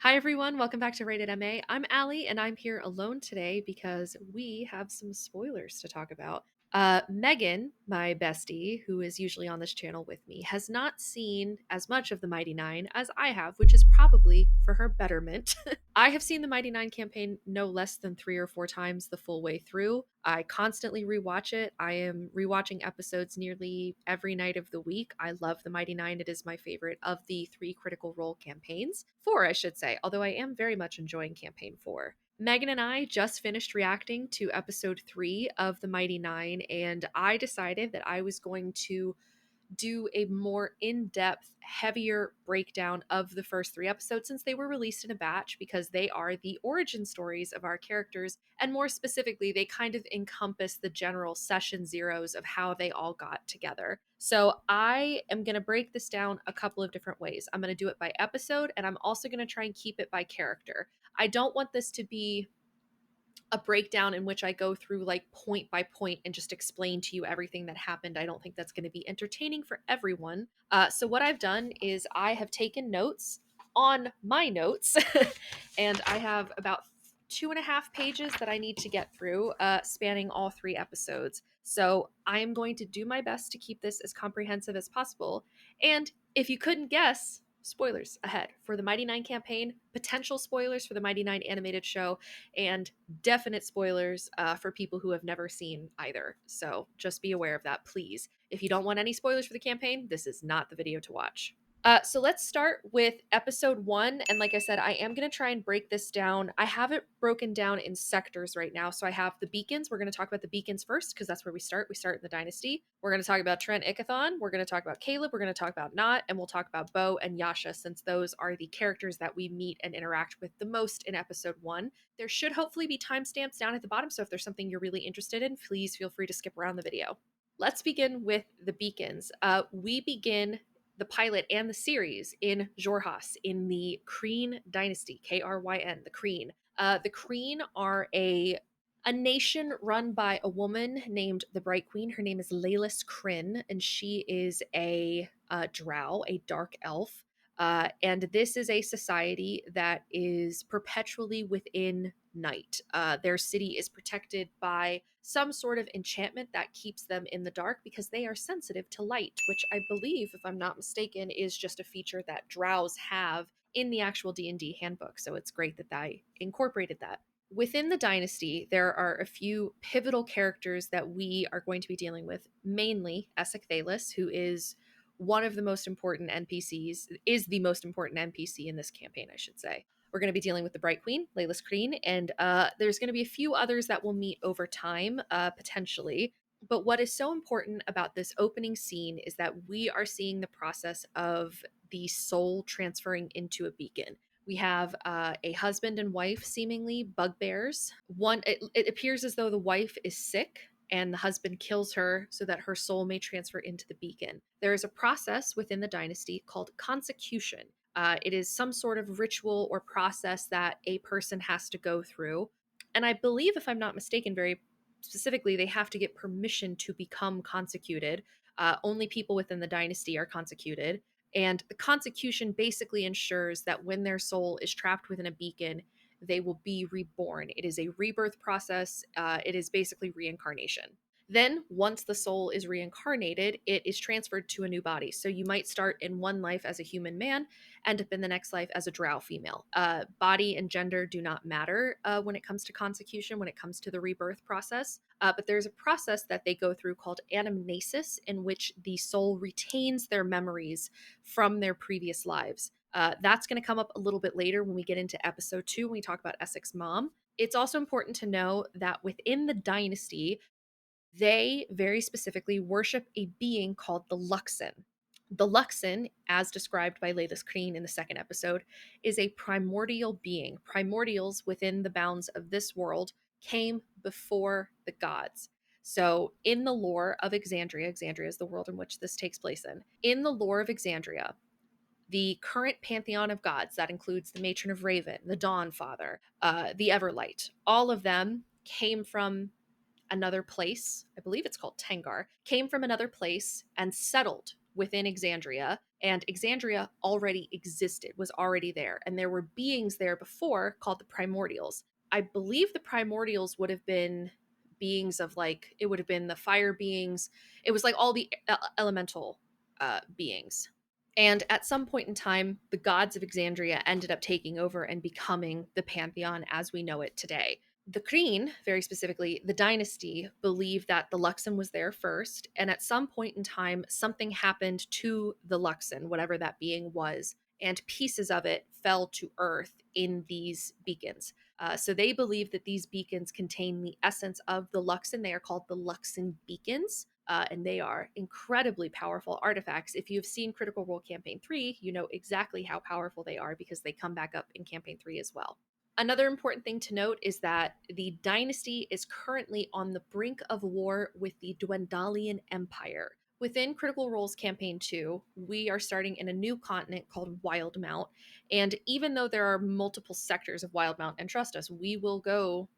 Hi, everyone. Welcome back to Rated MA. I'm Allie, and I'm here alone today because we have some spoilers to talk about. Megan, my bestie, who is usually on this channel with me, has not seen as much of the Mighty Nein as I have, which is probably for her betterment. I have seen the Mighty Nein campaign no less than 3 or 4 times the full way through. I constantly rewatch it. I am rewatching episodes nearly every night of the week. I love the Mighty Nein. It is my favorite of the 3 Critical Role campaigns. 4, I should say, although I am very much enjoying campaign 4. Megan and I just finished reacting to episode 3 of the Mighty Nein, and I decided that I was going to do a more in-depth, heavier breakdown of the first 3 episodes since they were released in a batch because they are the origin stories of our characters, and more specifically, they kind of encompass the general session zeros of how they all got together. So I am going to break this down a couple of different ways. I'm going to do it by episode, and I'm also going to try and keep it by character. I don't want this to be a breakdown in which I go through like point by point and just explain to you everything that happened. I don't think that's going to be entertaining for everyone. So, what I've done is I have taken notes on my notes, and I have about 2.5 pages that I need to get through, spanning all 3 episodes. So, I am going to do my best to keep this as comprehensive as possible. And if you couldn't guess, spoilers ahead for the Mighty Nein campaign, potential spoilers for the Mighty Nein animated show, and definite spoilers for people who have never seen either. So just be aware of that, please. If you don't want any spoilers for the campaign, this is not the video to watch. So let's start with episode 1. And like I said, I am going to try and break this down. I have it broken down in sectors right now. So I have the beacons. We're going to talk about the beacons first because that's where we start. We start in the dynasty. We're going to talk about Trent Ickathon. We're going to talk about Caleb. We're going to talk about Not. And we'll talk about Bo and Yasha since those are the characters that we meet and interact with the most in episode 1. There should hopefully be timestamps down at the bottom. So if there's something you're really interested in, please feel free to skip around the video. Let's begin with the beacons. We begin the pilot and the series in Jorhas in the Kryn dynasty, Kryn, the Kryn. The Kryn are a nation run by a woman named the Bright Queen. Her name is Leylis Kryn, and she is a drow, a dark elf. And this is a society that is perpetually within night. Their city is protected by some sort of enchantment that keeps them in the dark because they are sensitive to light, which I believe, if I'm not mistaken, is just a feature that drows have in the actual D&D handbook. So it's great that I incorporated that. Within the dynasty, there are a few pivotal characters that we are going to be dealing with, mainly Essek Thalis, who is one of the most important NPCs, is the most important NPC in this campaign, I should say. We're going to be dealing with the Bright Queen, Leylis Kryn, and there's going to be a few others that we'll meet over time, potentially. But what is so important about this opening scene is that we are seeing the process of the soul transferring into a beacon. We have a husband and wife, seemingly bugbears. It appears as though the wife is sick and the husband kills her so that her soul may transfer into the beacon. There is a process within the dynasty called consecration. It is some sort of ritual or process that a person has to go through. And I believe, if I'm not mistaken, very specifically, they have to get permission to become consecrated. Only people within the dynasty are consecrated. And the consecration basically ensures that when their soul is trapped within a beacon, they will be reborn. It is a rebirth process. It is basically reincarnation. Then, once the soul is reincarnated, it is transferred to a new body. So you might start in one life as a human man, end up in the next life as a drow female. Body and gender do not matter when it comes to consecration, when it comes to the rebirth process. But there's a process that they go through called anamnesis, in which the soul retains their memories from their previous lives. That's going to come up a little bit later when we get into episode 2, when we talk about Essek's mom. It's also important to know that within the dynasty, they very specifically worship a being called the Luxon. The Luxon, as described by Leylis Kryn in the 2nd episode, is a primordial being. Primordials within the bounds of this world came before the gods. So, in the lore of Exandria, Exandria is the world in which this takes place in the lore of Exandria, the current pantheon of gods, that includes the Matron of Raven, the Dawn Father, the Everlight, all of them came from another place. I believe it's called Tengar, came from another place and settled within Exandria, and Exandria already existed, was already there, and there were beings there before called the Primordials. I believe the Primordials would have been beings of like, it would have been the fire beings. It was like all the elemental beings. And at some point in time, the gods of Exandria ended up taking over and becoming the pantheon as we know it today. The Kreen, very specifically, the dynasty, believed that the Luxon was there first, and at some point in time, something happened to the Luxon, whatever that being was, and pieces of it fell to Earth in these beacons. So they believe that these beacons contain the essence of the Luxon. They are called the Luxon beacons, and they are incredibly powerful artifacts. If you've seen Critical Role Campaign 3, you know exactly how powerful they are because they come back up in Campaign 3 as well. Another important thing to note is that the dynasty is currently on the brink of war with the Dwendalian Empire. Within Critical Role's Campaign 2, we are starting in a new continent called Wildmount, and even though there are multiple sectors of Wildmount, and trust us, we will go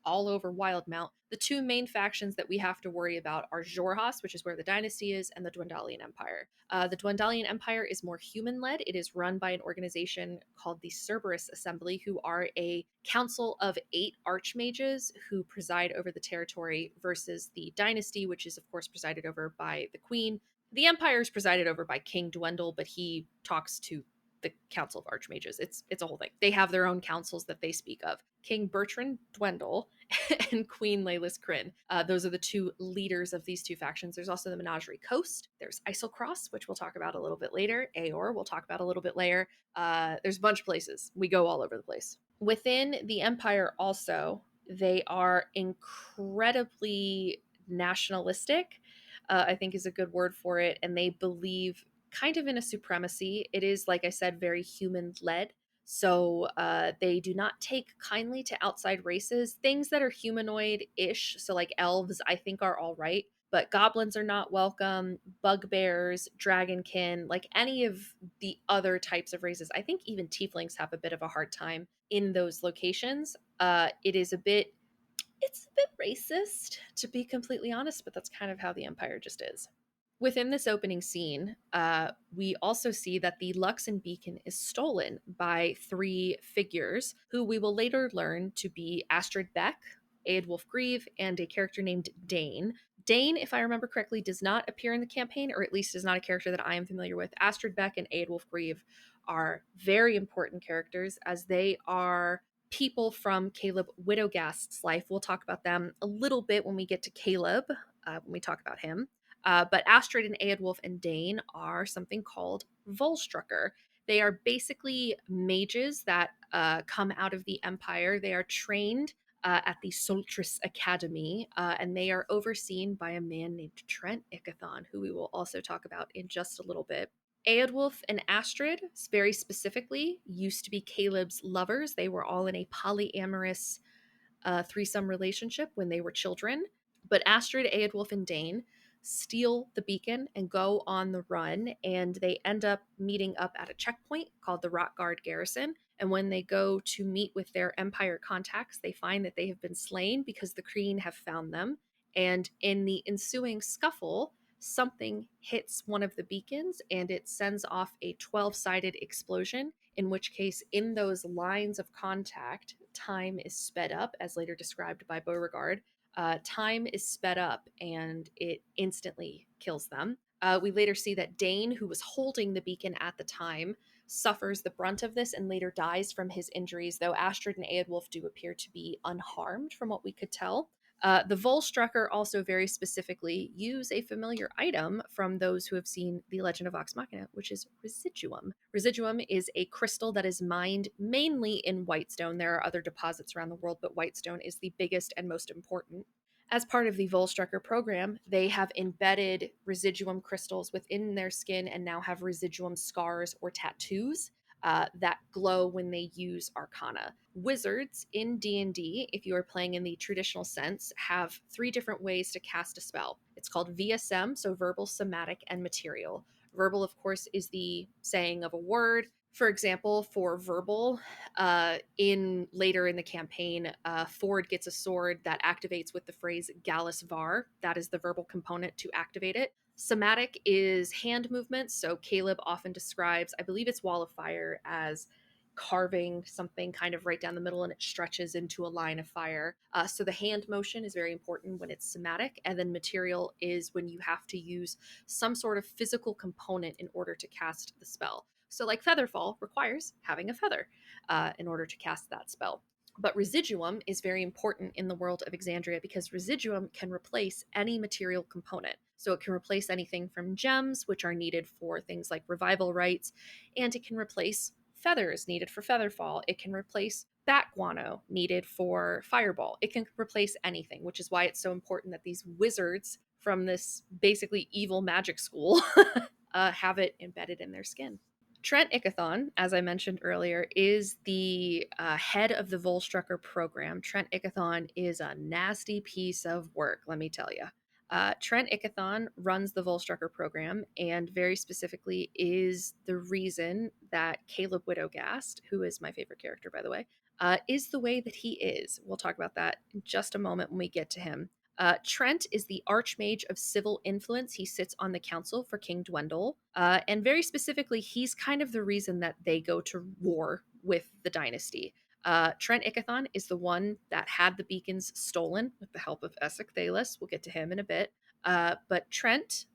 all over Wildmount, the two main factions that we have to worry about are Xhorhas, which is where the dynasty is, and the Dwendalian Empire. The Dwendalian Empire is more human-led. It is run by an organization called the Cerberus Assembly, who are a council of 8 archmages who preside over the territory, versus the dynasty, which is, of course, presided over by the queen. The empire is presided over by King Dwendal, but he talks to the Council of Archmages. It's a whole thing. They have their own councils that they speak of. King Bertrand Dwendal and Queen Leylas Kryn. Those are the two leaders of these two factions. There's also the Menagerie Coast. There's Isocross, which we'll talk about a little bit later. Aor, we'll talk about a little bit later. There's a bunch of places. We go all over the place. Within the Empire also, they are incredibly nationalistic, I think is a good word for it. And they believe kind of in a supremacy. It is, like I said, very human led. So they do not take kindly to outside races. Things that are humanoid ish, so like elves, I think are all right. But goblins are not welcome, bugbears, dragonkin, like any of the other types of races. I think even tieflings have a bit of a hard time in those locations. It's a bit racist, to be completely honest, but that's kind of how the Empire just is. Within this opening scene, we also see that the Luxon beacon is stolen by 3 figures who we will later learn to be Astrid Beck, Aedwulf Grieve, and a character named Dane. Dane, if I remember correctly, does not appear in the campaign, or at least is not a character that I am familiar with. Astrid Beck and Aedwulf Grieve are very important characters, as they are people from Caleb Widogast's life. We'll talk about them a little bit when we get to Caleb, when we talk about him. But Astrid and Aedwulf and Dane are something called Volstrucker. They are basically mages that come out of the Empire. They are trained at the Soltris Academy, and they are overseen by a man named Trent Ickathon, who we will also talk about in just a little bit. Aedwulf and Astrid, very specifically, used to be Caleb's lovers. They were all in a polyamorous threesome relationship when they were children. But Astrid, Aedwulf, and Dane steal the beacon and go on the run, and they end up meeting up at a checkpoint called the Rockguard Garrison. And when they go to meet with their Empire contacts, they find that they have been slain because the Kreen have found them. And in the ensuing scuffle, something hits one of the beacons and it sends off a 12-sided explosion, in which case, in those lines of contact, time is sped up, as later described by Beauregard. Time is sped up and it instantly kills them. We later see that Dane, who was holding the beacon at the time, suffers the brunt of this and later dies from his injuries, though Astrid and Aedwulf do appear to be unharmed from what we could tell. The Volstrucker also very specifically use a familiar item from those who have seen The Legend of Vox Machina, which is Residuum. Residuum is a crystal that is mined mainly in Whitestone. There are other deposits around the world, but Whitestone is the biggest and most important. As part of the Volstrucker program, they have embedded Residuum crystals within their skin and now have Residuum scars or tattoos that glow when they use Arcana. Wizards in D&D, if you are playing in the traditional sense, have 3 different ways to cast a spell. It's called VSM, so verbal, somatic, and material. Verbal, of course, is the saying of a word. For example, for verbal, in later in the campaign, Ford gets a sword that activates with the phrase Gallus Var. That is the verbal component to activate it. Somatic is hand movements. So Caleb often describes, I believe it's Wall of Fire, as carving something kind of right down the middle and it stretches into a line of fire. So the hand motion is very important when it's somatic. And then material is when you have to use some sort of physical component in order to cast the spell. So, like Featherfall requires having a feather in order to cast that spell. But residuum is very important in the world of Exandria because residuum can replace any material component. So it can replace anything from gems, which are needed for things like revival rites, and it can replace feathers needed for Featherfall. It can replace bat guano needed for Fireball. It can replace anything, which is why it's so important that these wizards from this basically evil magic school have it embedded in their skin. Trent Ickathon, as I mentioned earlier, is the head of the Volstrucker program. Trent Ickathon is a nasty piece of work, let me tell you. Trent Ickathon runs the Volstrucker program and very specifically is the reason that Caleb Widowgast, who is my favorite character, by the way, is the way that he is. We'll talk about that in just a moment when we get to him. Trent is the Archmage of Civil Influence. He sits on the council for King Dwendal. And very specifically, he's kind of the reason that they go to war with the dynasty. Trent Ickathon is the one that had the beacons stolen with the help of Essek Thalis. We'll get to him in a bit. But Trent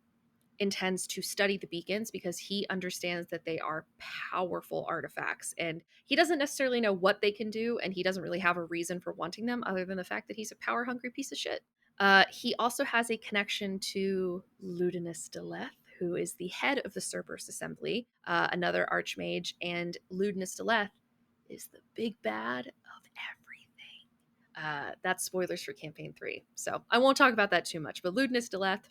intends to study the beacons because he understands that they are powerful artifacts and he doesn't necessarily know what they can do and he doesn't really have a reason for wanting them other than the fact that he's a power hungry piece of shit. He also has a connection to Ludinus Deleth, who is the head of the Cerberus Assembly, another archmage, and Ludinus Deleth is the big bad of everything. That's spoilers for campaign 3, so I won't talk about that too much, but Ludinus Deleth,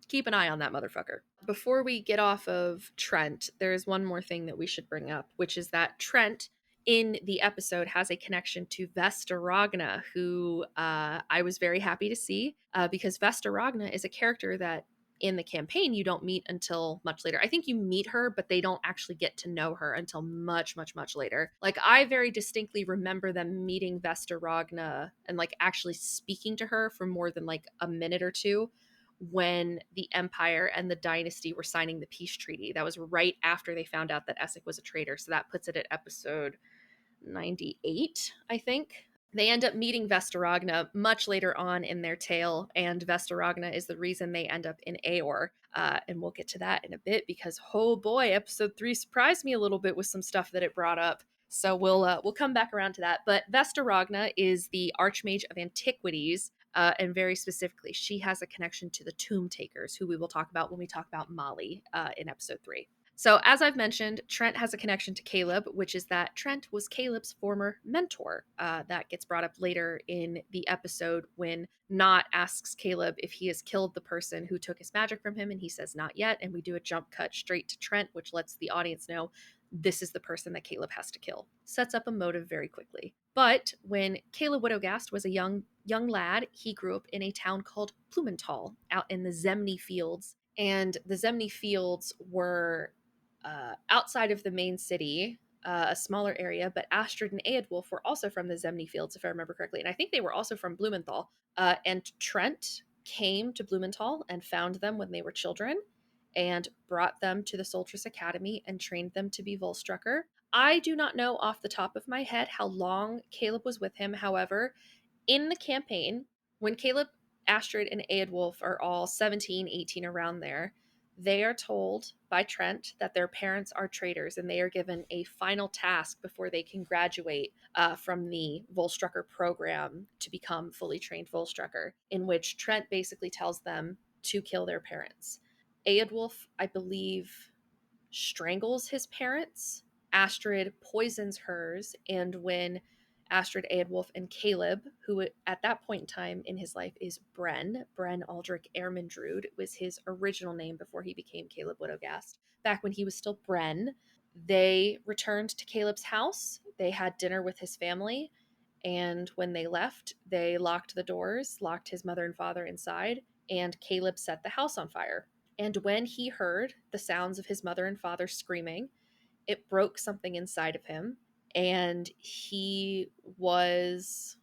keep an eye on that motherfucker. Before we get off of Trent, there is one more thing that we should bring up, which is that Trent in the episode has a connection to Vesta Ragna, who I was very happy to see because Vesta Ragna is a character that in the campaign you don't meet until much later. I think you meet her, but they don't actually get to know her until much, much, much later. Like, I very distinctly remember them meeting Vesta Ragna and like actually speaking to her for more than like a minute or two when the Empire and the Dynasty were signing the peace treaty. That was right after they found out that Essek was a traitor. So that puts it at episode 98, I think. They end up meeting Vestaragna much later on in their tale, and Vestaragna is the reason they end up in Aor. And we'll get to that in a bit because, oh boy, episode 3 surprised me a little bit with some stuff that it brought up. So we'll come back around to that. But Vestaragna is the Archmage of Antiquities, and very specifically, she has a connection to the Tomb Takers, who we will talk about when we talk about Molly in episode 3. So, as I've mentioned, Trent has a connection to Caleb, which is that Trent was Caleb's former mentor. That gets brought up later in the episode when Nott asks Caleb if he has killed the person who took his magic from him, and he says not yet. And we do a jump cut straight to Trent, which lets the audience know this is the person that Caleb has to kill. Sets up a motive very quickly. But when Caleb Widowgast was a young lad, he grew up in a town called Blumenthal out in the Zemni Fields. And the Zemni Fields were outside of the main city, a smaller area, but Astrid and Eadwulf were also from the Zemni Fields, if I remember correctly. And I think they were also from Blumenthal. And Trent came to Blumenthal and found them when they were children and brought them to the Soltris Academy and trained them to be Volstrucker. I do not know off the top of my head how long Caleb was with him. However, in the campaign, when Caleb, Astrid, and Eadwulf are all 17, 18, around there, they are told by Trent that their parents are traitors and they are given a final task before they can graduate from the Volstrucker program to become fully trained Volstrucker, in which Trent basically tells them to kill their parents. Eadwulf, I believe, strangles his parents. Astrid poisons hers, and when Astrid, Eadwulf, and Caleb, who at that point in time in his life is Bren Aldrich Ermendrude, was his original name before he became Caleb Widowgast. Back when he was still Bren, they returned to Caleb's house. They had dinner with his family, and when they left, they locked the doors, locked his mother and father inside, and Caleb set the house on fire. And when he heard the sounds of his mother and father screaming, it broke something inside of him, and he was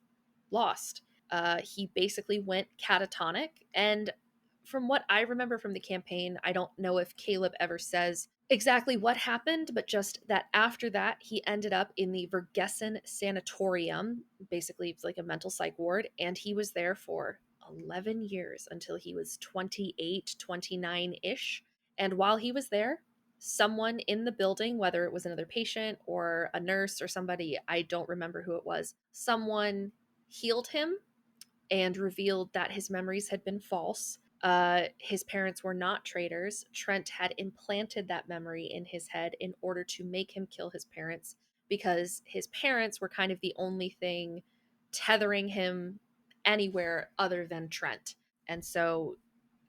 lost. He basically went catatonic. And from what I remember from the campaign, I don't know if Caleb ever says exactly what happened, but just that after that, he ended up in the Vergessen Sanatorium. Basically, it's like a mental psych ward. And he was there for 11 years until he was 28, 29 ish. And while he was there, someone in the building, whether it was another patient or a nurse or somebody, I don't remember who it was, someone healed him and revealed that his memories had been false. His parents were not traitors. Trent had implanted that memory in his head in order to make him kill his parents, because his parents were kind of the only thing tethering him anywhere other than Trent. And so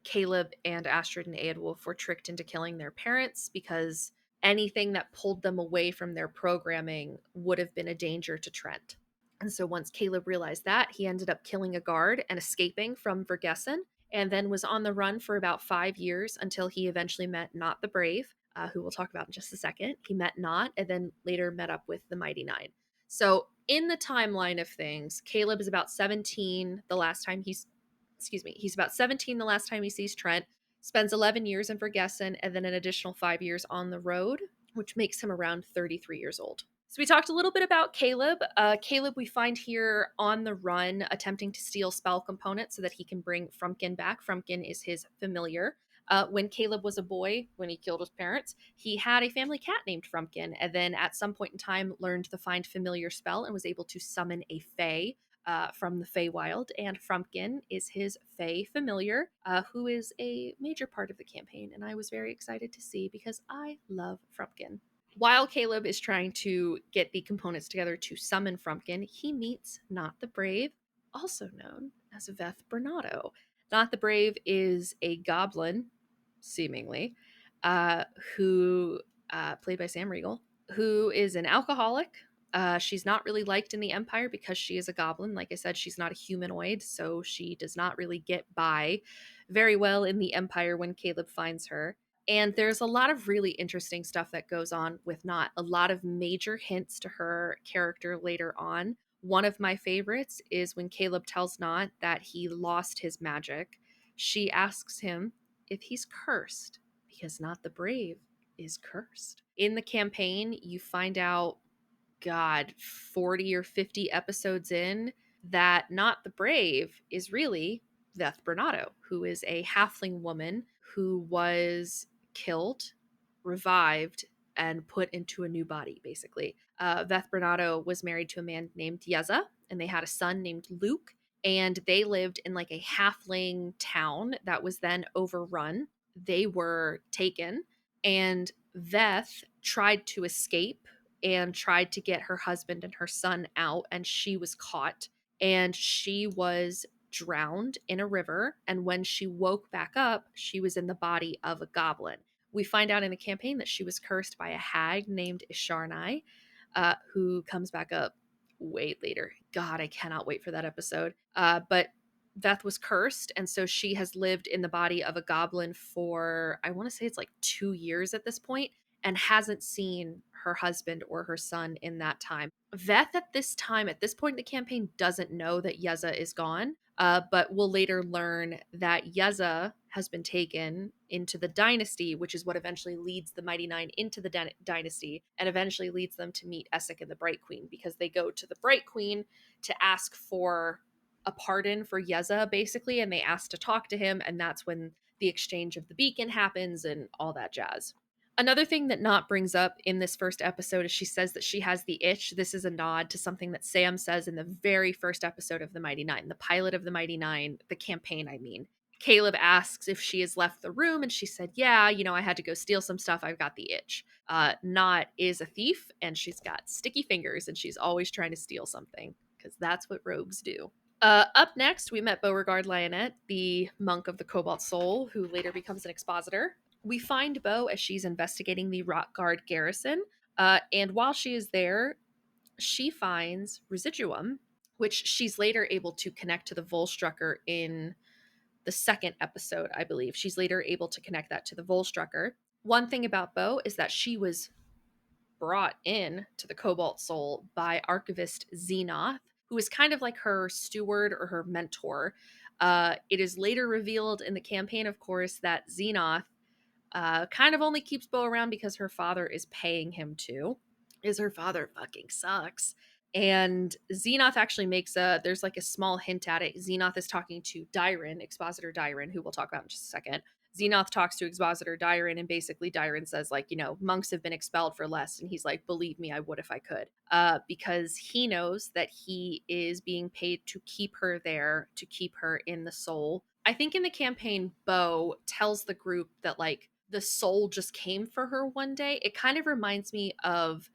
Caleb and Astrid and Aedwulf were tricked into killing their parents, because anything that pulled them away from their programming would have been a danger to Trent. And so once Caleb realized that, he ended up killing a guard and escaping from Vergessen, and then was on the run for about 5 years until he eventually met Not the Brave, who we'll talk about in just a second. He met Not and then later met up with the Mighty Nein. So in the timeline of things, Caleb is about 17 the last time he's about 17 the last time he sees Trent, spends 11 years in Vergessen, and then an additional 5 years on the road, which makes him around 33 years old. So we talked a little bit about Caleb. Caleb we find here on the run, attempting to steal spell components so that he can bring Frumpkin back. Frumpkin is his familiar. When Caleb was a boy, when he killed his parents, he had a family cat named Frumpkin, and then at some point in time learned the Find Familiar spell and was able to summon a Fae from the Feywild, and Frumpkin is his Fey familiar, who is a major part of the campaign, and I was very excited to see because I love Frumpkin. While Caleb is trying to get the components together to summon Frumpkin, he meets Not the Brave, also known as Veth Bernardo. Not the Brave is a goblin, seemingly, uh, who, played by Sam Riegel, who is an alcoholic. She's not really liked in the Empire because she is a goblin. Like I said, she's not a humanoid, so she does not really get by very well in the Empire when Caleb finds her. And there's a lot of really interesting stuff that goes on with Not, a lot of major hints to her character later on. One of my favorites is when Caleb tells Not that he lost his magic. She asks him if he's cursed, because Not the Brave is cursed. In the campaign, you find out, God, 40 or 50 episodes in, that Not the Brave is really Veth Bernardo, who is a halfling woman who was killed, revived, and put into a new body, basically. Veth Bernardo was married to a man named Yeza, and they had a son named Luke, and they lived in like a halfling town that was then overrun. They were taken, and Veth tried to escape and tried to get her husband and her son out, and she was caught, and she was drowned in a river, and when she woke back up, she was in the body of a goblin. We find out in the campaign that she was cursed by a hag named Isharnai, who comes back up way later. God, I cannot wait for that episode. But Veth was cursed, and so she has lived in the body of a goblin for, I want to say it's like 2 years at this point, and hasn't seen her husband or her son in that time. Veth at this time, at this point in the campaign, doesn't know that Yeza is gone, but we'll later learn that Yeza has been taken into the dynasty, which is what eventually leads the Mighty Nein into the dynasty, and eventually leads them to meet Essek and the Bright Queen, because they go to the Bright Queen to ask for a pardon for Yeza, basically, and they ask to talk to him, and that's when the exchange of the beacon happens and all that jazz. Another thing that Not brings up in this first episode is she says that she has the itch. This is a nod to something that Sam says in the very first episode of the Mighty Nein, the pilot of the Mighty Nein, the campaign, I mean. Caleb asks if she has left the room, and she said, yeah, I had to go steal some stuff. I've got the itch. Not is a thief, and she's got sticky fingers, and she's always trying to steal something, because that's what rogues do. Up next, we met Beauregard Lionette, the monk of the Cobalt Soul, who later becomes an expositor. We find Beau as she's investigating the Rockguard garrison, and while she is there, she finds Residuum, which she's later able to connect to the Volstrucker in the second episode, I believe. She's later able to connect that to the Volstrucker. One thing about Beau is that she was brought in to the Cobalt Soul by Archivist Xenoth, who is kind of like her steward or her mentor. It is later revealed in the campaign, of course, that Xenoth kind of only keeps Bo around because her father is paying him to. Is her father fucking sucks. And Xenoth actually there's like a small hint at it. Xenoth is talking to Dyren, Expositor Dyren, who we'll talk about in just a second. Xenoth talks to Expositor Dyren, and basically Dyren says, like, monks have been expelled for less. And he's like, believe me, I would if I could. Because he knows that he is being paid to keep her there, to keep her in the soul. I think in the campaign, Bo tells the group that, like, the soul just came for her one day. It kind of reminds me of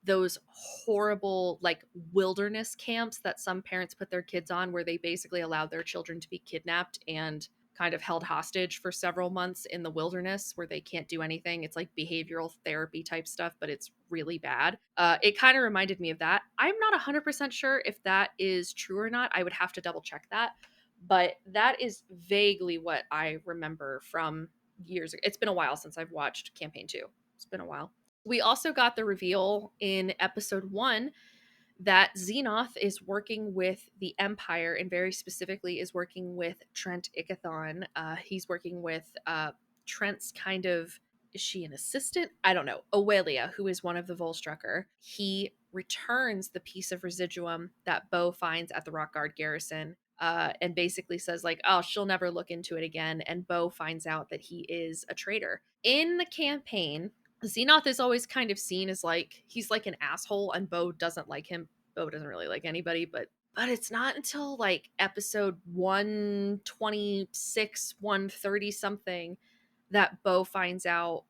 those horrible, like, wilderness camps that some parents put their kids on, where they basically allowed their children to be kidnapped and kind of held hostage for several months in the wilderness where they can't do anything. It's like behavioral therapy type stuff, but it's really bad. It kind of reminded me of that. I'm not 100% sure if that is true or not. I would have to double check that. But that is vaguely what I remember from years ago. It's been a while since I've watched campaign 2. It's been a while. We also got the reveal in episode 1 that Xenoth is working with the Empire, and very specifically is working with Trent Ickathon. He's working with Trent's kind of, is she an assistant? I don't know. Owelia, who is one of the Volstrucker. He returns the piece of residuum that Bo finds at the Rock Guard garrison, and basically says, like, oh, she'll never look into it again. And Bo finds out that he is a traitor. In the campaign, Xenoth is always kind of seen as, like, he's like an asshole, and Bo doesn't like him. Bo doesn't really like anybody, but it's not until like episode 126, 130 something that Bo finds out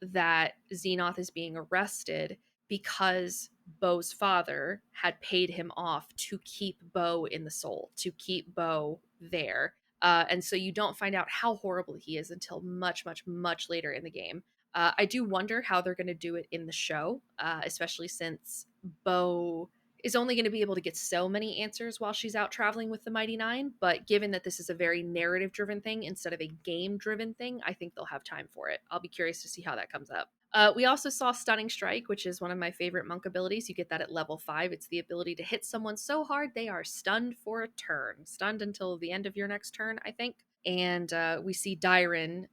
that Xenoth is being arrested because Bo's father had paid him off to keep Bo in the soul, to keep Bo there. And so you don't find out how horrible he is until much, much, much later in the game. I do wonder how they're going to do it in the show, especially since Bo is only going to be able to get so many answers while she's out traveling with the Mighty Nein. But given that this is a very narrative driven thing instead of a game driven thing, I think they'll have time for it. I'll be curious to see how that comes up. We also saw Stunning Strike, which is one of my favorite monk abilities. You get that at level 5. It's the ability to hit someone so hard they are stunned for a turn. Stunned until the end of your next turn, I think. And we see Dyren,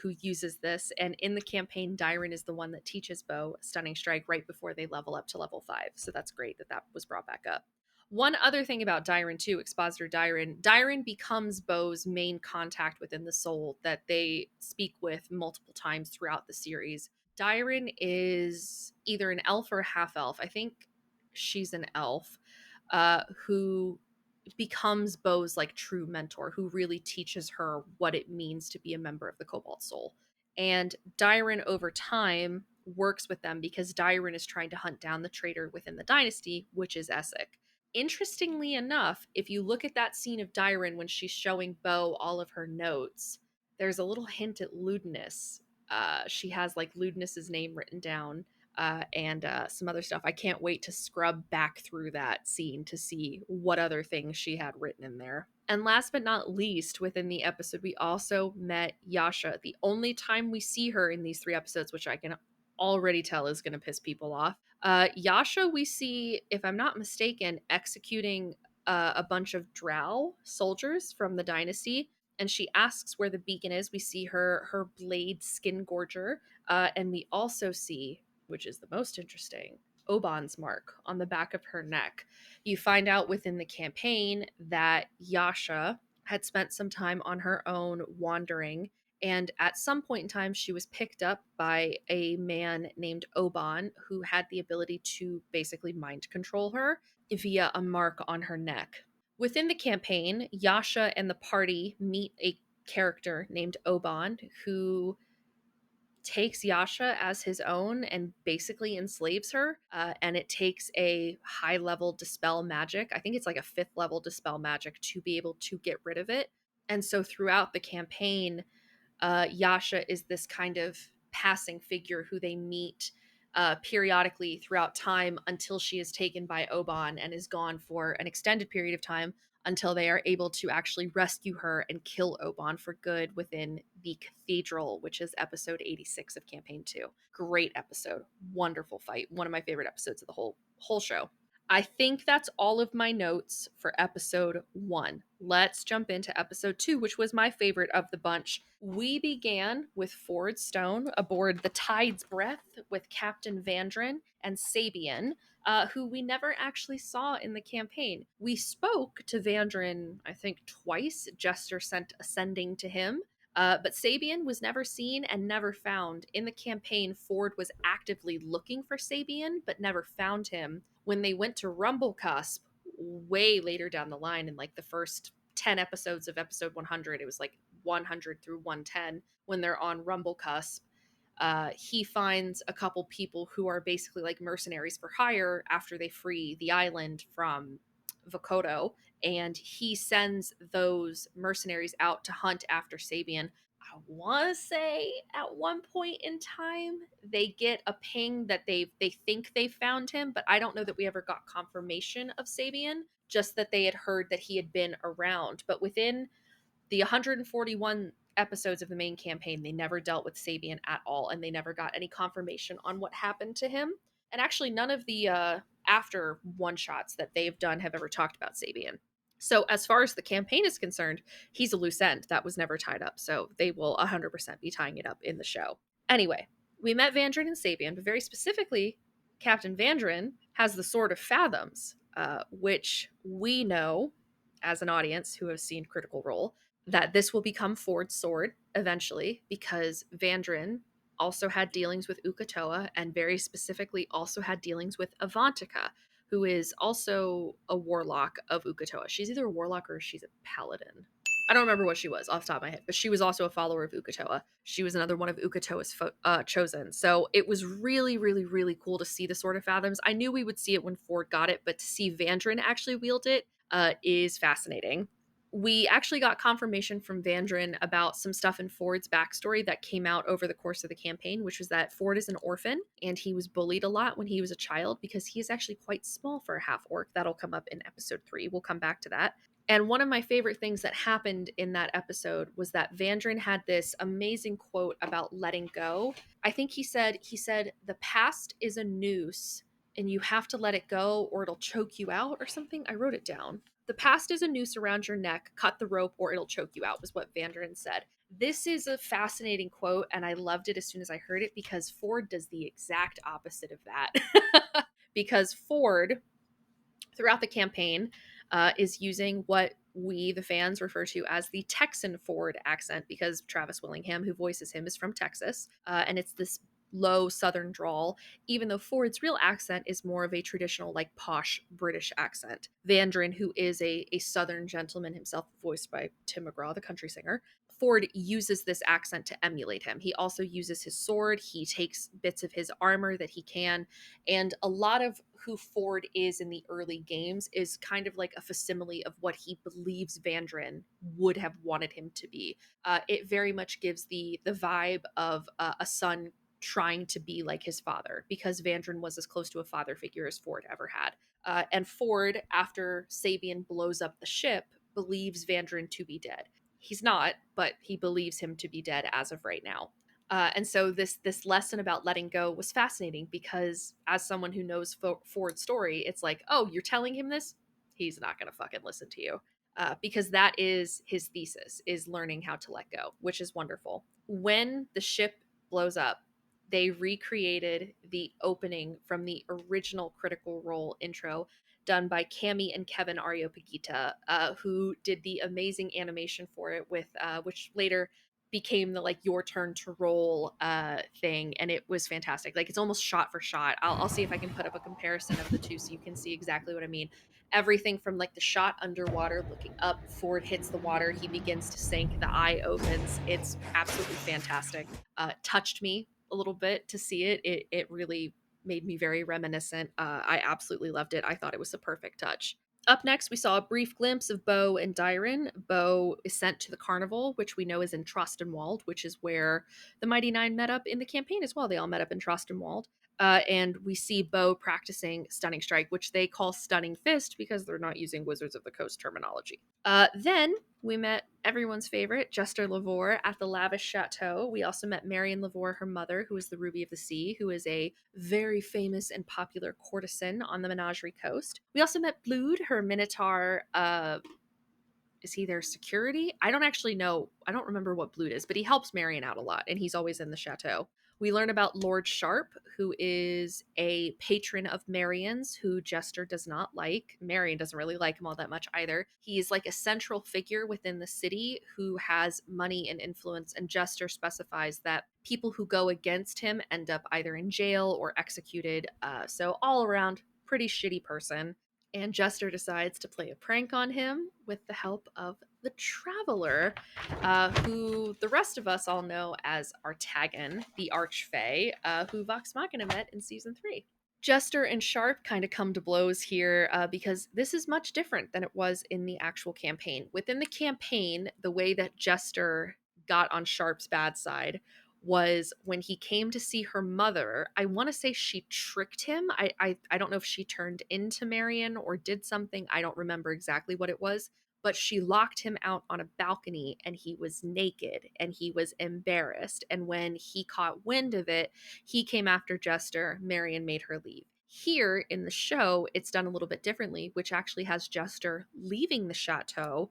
who uses this. And in the campaign, Dyren is the one that teaches Bo Stunning Strike right before they level up to level 5. So that's great that that was brought back up. One other thing about Dyren, too, Expositor Dyren becomes Bo's main contact within the soul that they speak with multiple times throughout the series. Dyren is either an elf or a half elf. I think she's an elf, who becomes Bo's, like, true mentor, who really teaches her what it means to be a member of the Cobalt Soul. And Dyren over time works with them because Dyren is trying to hunt down the traitor within the dynasty, which is Essek. Interestingly enough, if you look at that scene of Dyren when she's showing Bo all of her notes, there's a little hint at Ludinus. She has, like, Ludinus's name written down, and some other stuff. I can't wait to scrub back through that scene to see what other things she had written in there. And last but not least, within the episode, we also met Yasha. The only time we see her in these 3 episodes, which I can already tell is going to piss people off. Yasha, we see, if I'm not mistaken, executing a bunch of Drow soldiers from the dynasty. And she asks where the beacon is. We see her blade skin gorger. And we also see, which is the most interesting, Oban's mark on the back of her neck. You find out within the campaign that Yasha had spent some time on her own wandering, and at some point in time she was picked up by a man named Oban, who had the ability to basically mind control her via a mark on her neck. Within the campaign, Yasha and the party meet a character named Oban, who takes Yasha as his own and basically enslaves her. And it takes a high level dispel magic. I think it's like a 5th level dispel magic to be able to get rid of it. And so throughout the campaign, Yasha is this kind of passing figure who they meet periodically throughout time until she is taken by Oban and is gone for an extended period of time until they are able to actually rescue her and kill Oban for good within the cathedral, which is episode 86 of campaign 2. Great episode. Wonderful fight. One of my favorite episodes of the whole show. I think that's all of my notes for episode 1. Let's jump into episode 2, which was my favorite of the bunch. We began with Ford Stone aboard the Tide's Breath with Captain Vandrin and Sabian, who we never actually saw in the campaign. We spoke to Vandrin, I think, twice. Jester sent ascending to him. But Sabian was never seen and never found. In the campaign, Ford was actively looking for Sabian, but never found him. When they went to Rumblecusp, way later down the line, in like the first 10 episodes of episode 100, it was like 100 through 110, when they're on Rumblecusp, he finds a couple people who are basically like mercenaries for hire after they free the island from Vokodo, and he sends those mercenaries out to hunt after Sabian. I want to say at one point in time they get a ping that they think they found him, but I don't know that we ever got confirmation of Sabian, just that they had heard that he had been around. But within the 141 episodes of the main campaign, they never dealt with Sabian at all, and they never got any confirmation on what happened to him. And actually, none of the after one shots that they've done have ever talked about Sabian. So, as far as the campaign is concerned, he's a loose end that was never tied up. So, they will 100% be tying it up in the show. Anyway, we met Vandrin and Sabian, but very specifically, Captain Vandrin has the Sword of Fathoms, which we know as an audience who have seen Critical Role that this will become Ford's sword eventually, because Vandrin also had dealings with Uk'otoa, and very specifically also had dealings with Avantika, who is also a warlock of Uk'otoa. She's either a warlock or she's a paladin. I don't remember what she was off the top of my head, but she was also a follower of Uk'otoa. She was another one of Uk'otoa's chosen. So it was really, really, really cool to see the Sword of Fathoms. I knew we would see it when Ford got it, but to see Vandrin actually wield it is fascinating. We actually got confirmation from Vandrin about some stuff in Ford's backstory that came out over the course of the campaign, which was that Ford is an orphan and he was bullied a lot when he was a child because he is actually quite small for a half orc. That'll come up in episode 3. We'll come back to that. And one of my favorite things that happened in that episode was that Vandrin had this amazing quote about letting go. I think he said, the past is a noose and you have to let it go or it'll choke you out or something. I wrote it down. The past is a noose around your neck. Cut the rope or it'll choke you out, was what Vandrin said. This is a fascinating quote, and I loved it as soon as I heard it because Ford does the exact opposite of that. Because Ford, throughout the campaign, is using what we, the fans, refer to as the Texan Ford accent, because Travis Willingham, who voices him, is from Texas. And it's this low southern drawl, even though Ford's real accent is more of a traditional, like, posh British accent. Vandrin, who is a southern gentleman himself, voiced by Tim McGraw, the country singer, Ford uses this accent to emulate him. He also uses his sword. He takes bits of his armor that he can. And a lot of who Ford is in the early games is kind of like a facsimile of what he believes Vandrin would have wanted him to be. It very much gives the vibe of a son trying to be like his father, because Vandrin was as close to a father figure as Ford ever had. And Ford, after Sabian blows up the ship, believes Vandrin to be dead. He's not, but he believes him to be dead as of right now. And so this lesson about letting go was fascinating, because as someone who knows Ford's story, it's like, oh, you're telling him this? He's not going to fucking listen to you. Because that is his thesis, is learning how to let go, which is wonderful. When the ship blows up, they recreated the opening from the original Critical Role intro done by Cami and Kevin Aryopagita, who did the amazing animation for it, with which later became the like your turn to roll thing, and it was fantastic. Like, it's almost shot for shot. I'll see if I can put up a comparison of the two so you can see exactly what I mean. Everything from like the shot underwater looking up, Ford hits the water, he begins to sink, the eye opens. It's absolutely fantastic. Touched me a little bit to see it. It really made me very reminiscent. I absolutely loved it. I thought it was a perfect touch. Up next, we saw a brief glimpse of Bo and Dyron. Bo is sent to the carnival, which we know is in Trostenwald, which is where the Mighty Nein met up in the campaign as well. They all met up in Trostenwald. And we see Bo practicing Stunning Strike, which they call Stunning Fist because they're not using Wizards of the Coast terminology. Then we met everyone's favorite, Jester Lavore, at the lavish chateau. We also met Marion Lavore, her mother, who is the Ruby of the Sea, who is a very famous and popular courtesan on the Menagerie Coast. We also met Blood, her Minotaur is he their security? I don't actually know. I don't remember what Blood is, but he helps Marion out a lot, and he's always in the chateau. We learn about Lord Sharp, who is a patron of Marion's, who Jester does not like. Marion doesn't really like him all that much either. He's like a central figure within the city who has money and influence, and Jester specifies that people who go against him end up either in jail or executed. So all around, pretty shitty person. And Jester decides to play a prank on him with the help of the Traveler, who the rest of us all know as Artagan, the Archfey, who Vox Machina met in season 3. Jester and Sharp kind of come to blows here because this is much different than it was in the actual campaign. Within the campaign, the way that Jester got on Sharp's bad side was when he came to see her mother. I want to say she tricked him. I don't know if she turned into Marion or did something. I don't remember exactly what it was, but she locked him out on a balcony and he was naked and he was embarrassed. And when he caught wind of it, he came after Jester. Marion made her leave. Here in the show, it's done a little bit differently, which actually has Jester leaving the chateau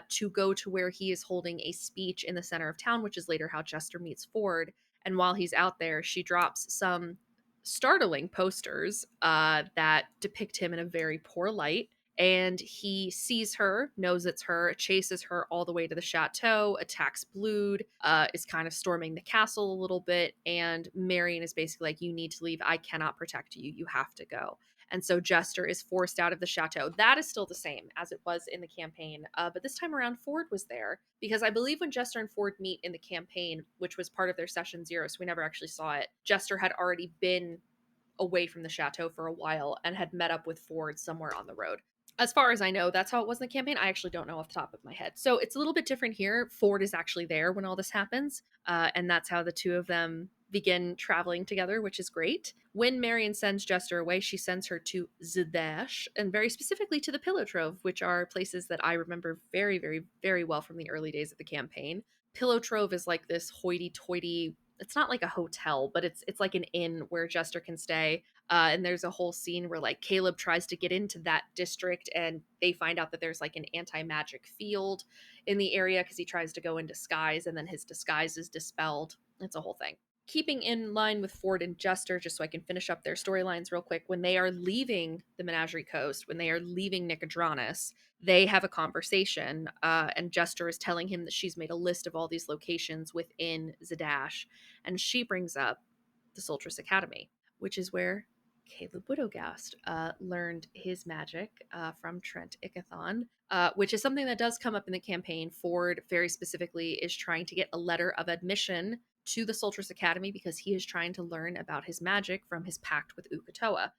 to go to where he is holding a speech in the center of town, which is later how Jester meets Ford. And while he's out there, she drops some startling posters that depict him in a very poor light. And he sees her, knows it's her, chases her all the way to the chateau, attacks Blood, is kind of storming the castle a little bit. And Marion is basically like, you need to leave. I cannot protect you. You have to go. And so Jester is forced out of the chateau. That is still the same as it was in the campaign. But this time around, Ford was there because I believe when Jester and Ford meet in the campaign, which was part of their session 0, so we never actually saw it, Jester had already been away from the chateau for a while and had met up with Ford somewhere on the road. As far as I know, that's how it was in the campaign. I actually don't know off the top of my head. So it's a little bit different here. Ford is actually there when all this happens. And that's how the two of them begin traveling together, which is great. When Marion sends Jester away, she sends her to Zadash, and very specifically to the Pillow Trove, which are places that I remember very, very, very well from the early days of the campaign. Pillow Trove is like this hoity-toity, it's not like a hotel, but it's like an inn where Jester can stay. And there's a whole scene where like Caleb tries to get into that district and they find out that there's like an anti-magic field in the area because he tries to go in disguise and then his disguise is dispelled. It's a whole thing. Keeping in line with Ford and Jester, just so I can finish up their storylines real quick, when they are leaving the Menagerie Coast, when they are leaving Nicodranus, they have a conversation, and Jester is telling him that she's made a list of all these locations within Zadash, and she brings up the Soltris Academy, which is where Caleb Widogast learned his magic from Trent Ickathon, which is something that does come up in the campaign. Ford, very specifically, is trying to get a letter of admission to the Soltris Academy because he is trying to learn about his magic from his pact with Uk'otoa.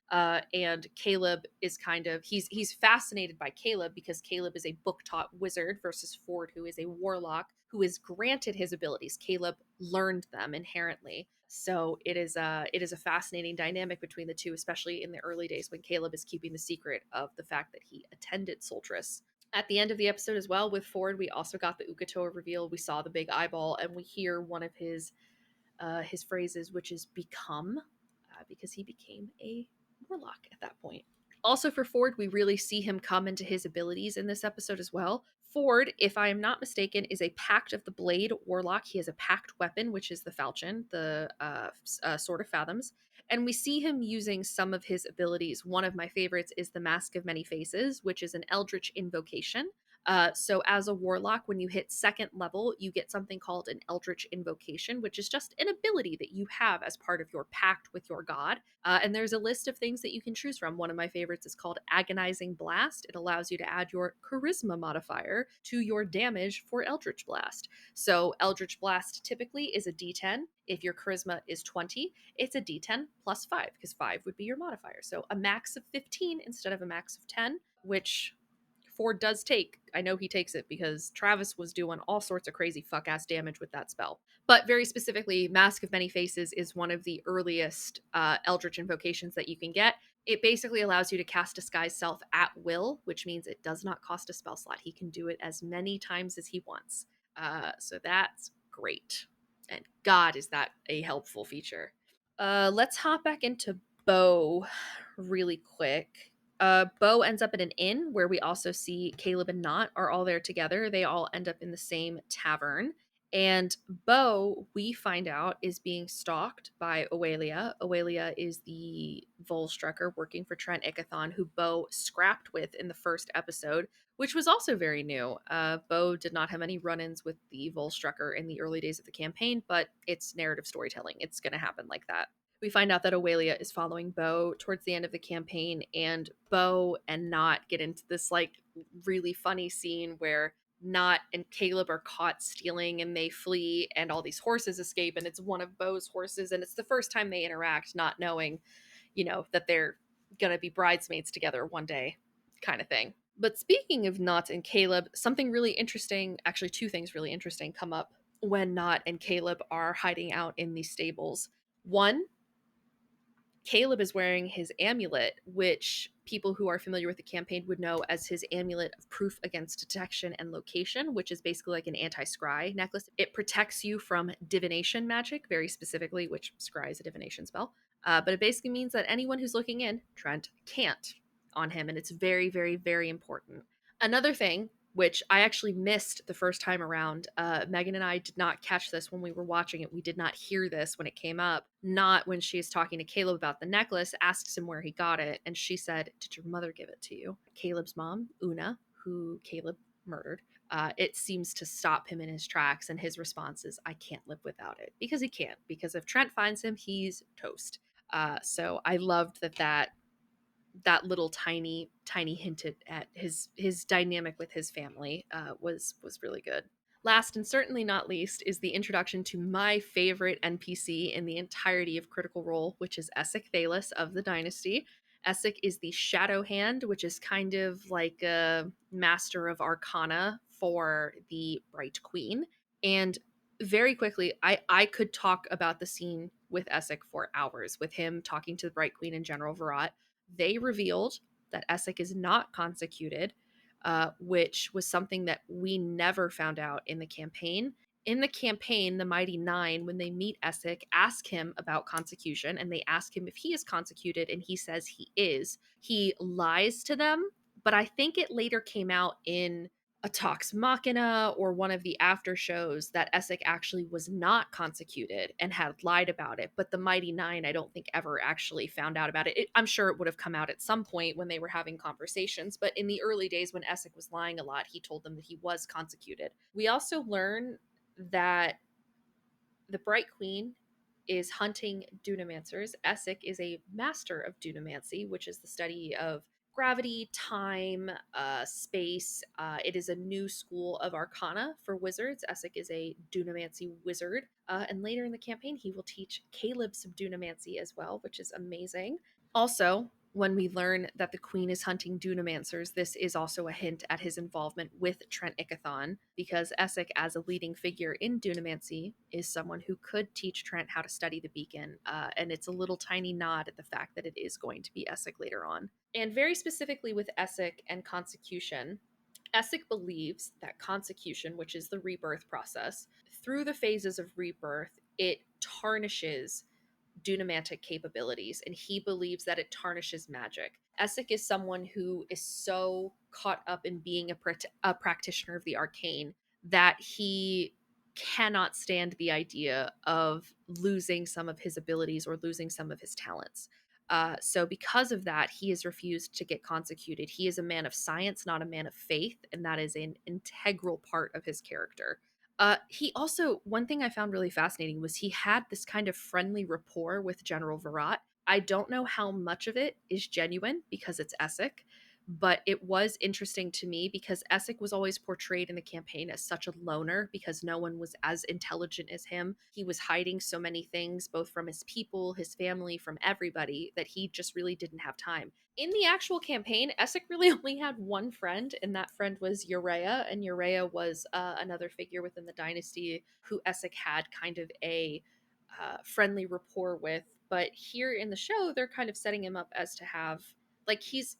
And Caleb is he's fascinated by Caleb because Caleb is a book-taught wizard versus Ford, who is a warlock who is granted his abilities. Caleb learned them inherently. So it is a fascinating dynamic between the two, especially in the early days when Caleb is keeping the secret of the fact that he attended Soltris. At the end of the episode as well with Ford, we also got the Uk'otoa reveal. We saw the big eyeball, and we hear one of his phrases, which is "become," because he became a warlock at that point. Also for Ford, we really see him come into his abilities in this episode as well. Ford, if I am not mistaken, is a Pact of the Blade warlock. He has a pact weapon, which is the falchion, the Sword of Fathoms. And we see him using some of his abilities. One of my favorites is the Mask of Many Faces, which is an eldritch invocation. So as a warlock, when you hit 2nd level, you get something called an Eldritch Invocation, which is just an ability that you have as part of your pact with your god. And there's a list of things that you can choose from. One of my favorites is called Agonizing Blast. It allows you to add your Charisma modifier to your damage for Eldritch Blast. So Eldritch Blast typically is a d10. If your Charisma is 20, it's a d10 plus 5, because 5 would be your modifier. So a max of 15 instead of a max of 10, which Ford does take. I know he takes it because Travis was doing all sorts of crazy fuck ass damage with that spell. But very specifically, Mask of Many Faces is one of the earliest Eldritch invocations that you can get. It basically allows you to cast Disguise Self at will, which means it does not cost a spell slot. He can do it as many times as he wants. So that's great. And God, is that a helpful feature. Let's hop back into Bo really quick. Bo ends up at an inn where we also see Caleb and Knot are all there together. They all end up in the same tavern. And Bo, we find out, is being stalked by Aurelia. Aurelia is the Volstrucker working for Trent Ickathon, who Bo scrapped with in the first episode, which was also very new. Bo did not have any run-ins with the Volstrucker in the early days of the campaign, but it's narrative storytelling. It's going to happen like that. We find out that Aurelia is following Bo towards the end of the campaign, and Bo and Knot get into this like really funny scene where Knot and Caleb are caught stealing and they flee, and all these horses escape, and it's one of Bo's horses, and it's the first time they interact, not knowing, that they're gonna be bridesmaids together one day, kind of thing. But speaking of Knot and Caleb, something really interesting, actually, two things really interesting come up when Knot and Caleb are hiding out in these stables. One, Caleb is wearing his amulet, which people who are familiar with the campaign would know as his amulet of proof against detection and location, which is basically like an anti-scry necklace. It protects you from divination magic, very specifically, which scry is a divination spell. But it basically means that anyone who's looking in, Trent can't on him, and it's very, very, very important. Another thing, which I actually missed the first time around. Megan and I did not catch this when we were watching it. We did not hear this when it came up. Not when she's talking to Caleb about the necklace, asks him where he got it, and she said, "Did your mother give it to you?" Caleb's mom, Una, who Caleb murdered, it seems to stop him in his tracks, and his response is, "I can't live without it." Because he can't. Because if Trent finds him, he's toast. So I loved that little tiny hinted at his dynamic with his family was really good. Last and certainly not least is the introduction to my favorite NPC in the entirety of Critical Role, which is Essek Thalis of the Dynasty. Essek is the Shadow Hand, which is kind of like a master of Arcana for the Bright Queen. And very quickly, I could talk about the scene with Essek for hours, with him talking to the Bright Queen and General Virat. They revealed that Essek is not consecuted, which was something that we never found out in the campaign. In the campaign, the Mighty Nein, when they meet Essek, ask him about consecution, and they ask him if he is consecuted, and he says he is. He lies to them, but I think it later came out in a Talks Machina or one of the after shows that Essek actually was not consecuted and had lied about it. But the Mighty Nein, I don't think ever actually found out about it. I'm sure it would have come out at some point when they were having conversations. But in the early days when Essek was lying a lot, he told them that he was consecuted. We also learn that the Bright Queen is hunting Dunamanцers. Essek is a master of Dunamancy, which is the study of gravity, time, space. It is a new school of Arcana for wizards. Essek is a Dunamancy wizard. And later in the campaign, he will teach Caleb some Dunamancy as well, which is amazing. Also, when we learn that the queen is hunting Dunamanцers, this is also a hint at his involvement with Trent Ickathon, because Essek, as a leading figure in Dunamancy, is someone who could teach Trent how to study the beacon, and it's a little tiny nod at the fact that it is going to be Essek later on. And very specifically with Essek and consecution, Essek believes that consecution, which is the rebirth process, through the phases of rebirth, it tarnishes Dunamantic capabilities, and he believes that it tarnishes magic. Essek is someone who is so caught up in being a practitioner of the arcane that he cannot stand the idea of losing some of his abilities or losing some of his talents. So because of that, he has refused to get consecuted. He is a man of science, not a man of faith, and that is an integral part of his character. He also, one thing I found really fascinating was he had this kind of friendly rapport with General Virat. I don't know how much of it is genuine because it's Essek, But it was interesting to me because Essek was always portrayed in the campaign as such a loner because no one was as intelligent as him. He was hiding so many things, both from his people, his family, from everybody, that he just really didn't have time. In the actual campaign, Essek really only had one friend, and that friend was Uriah. And Uriah was another figure within the dynasty who Essek had kind of a friendly rapport with. But here in the show, they're kind of setting him up as to have like he's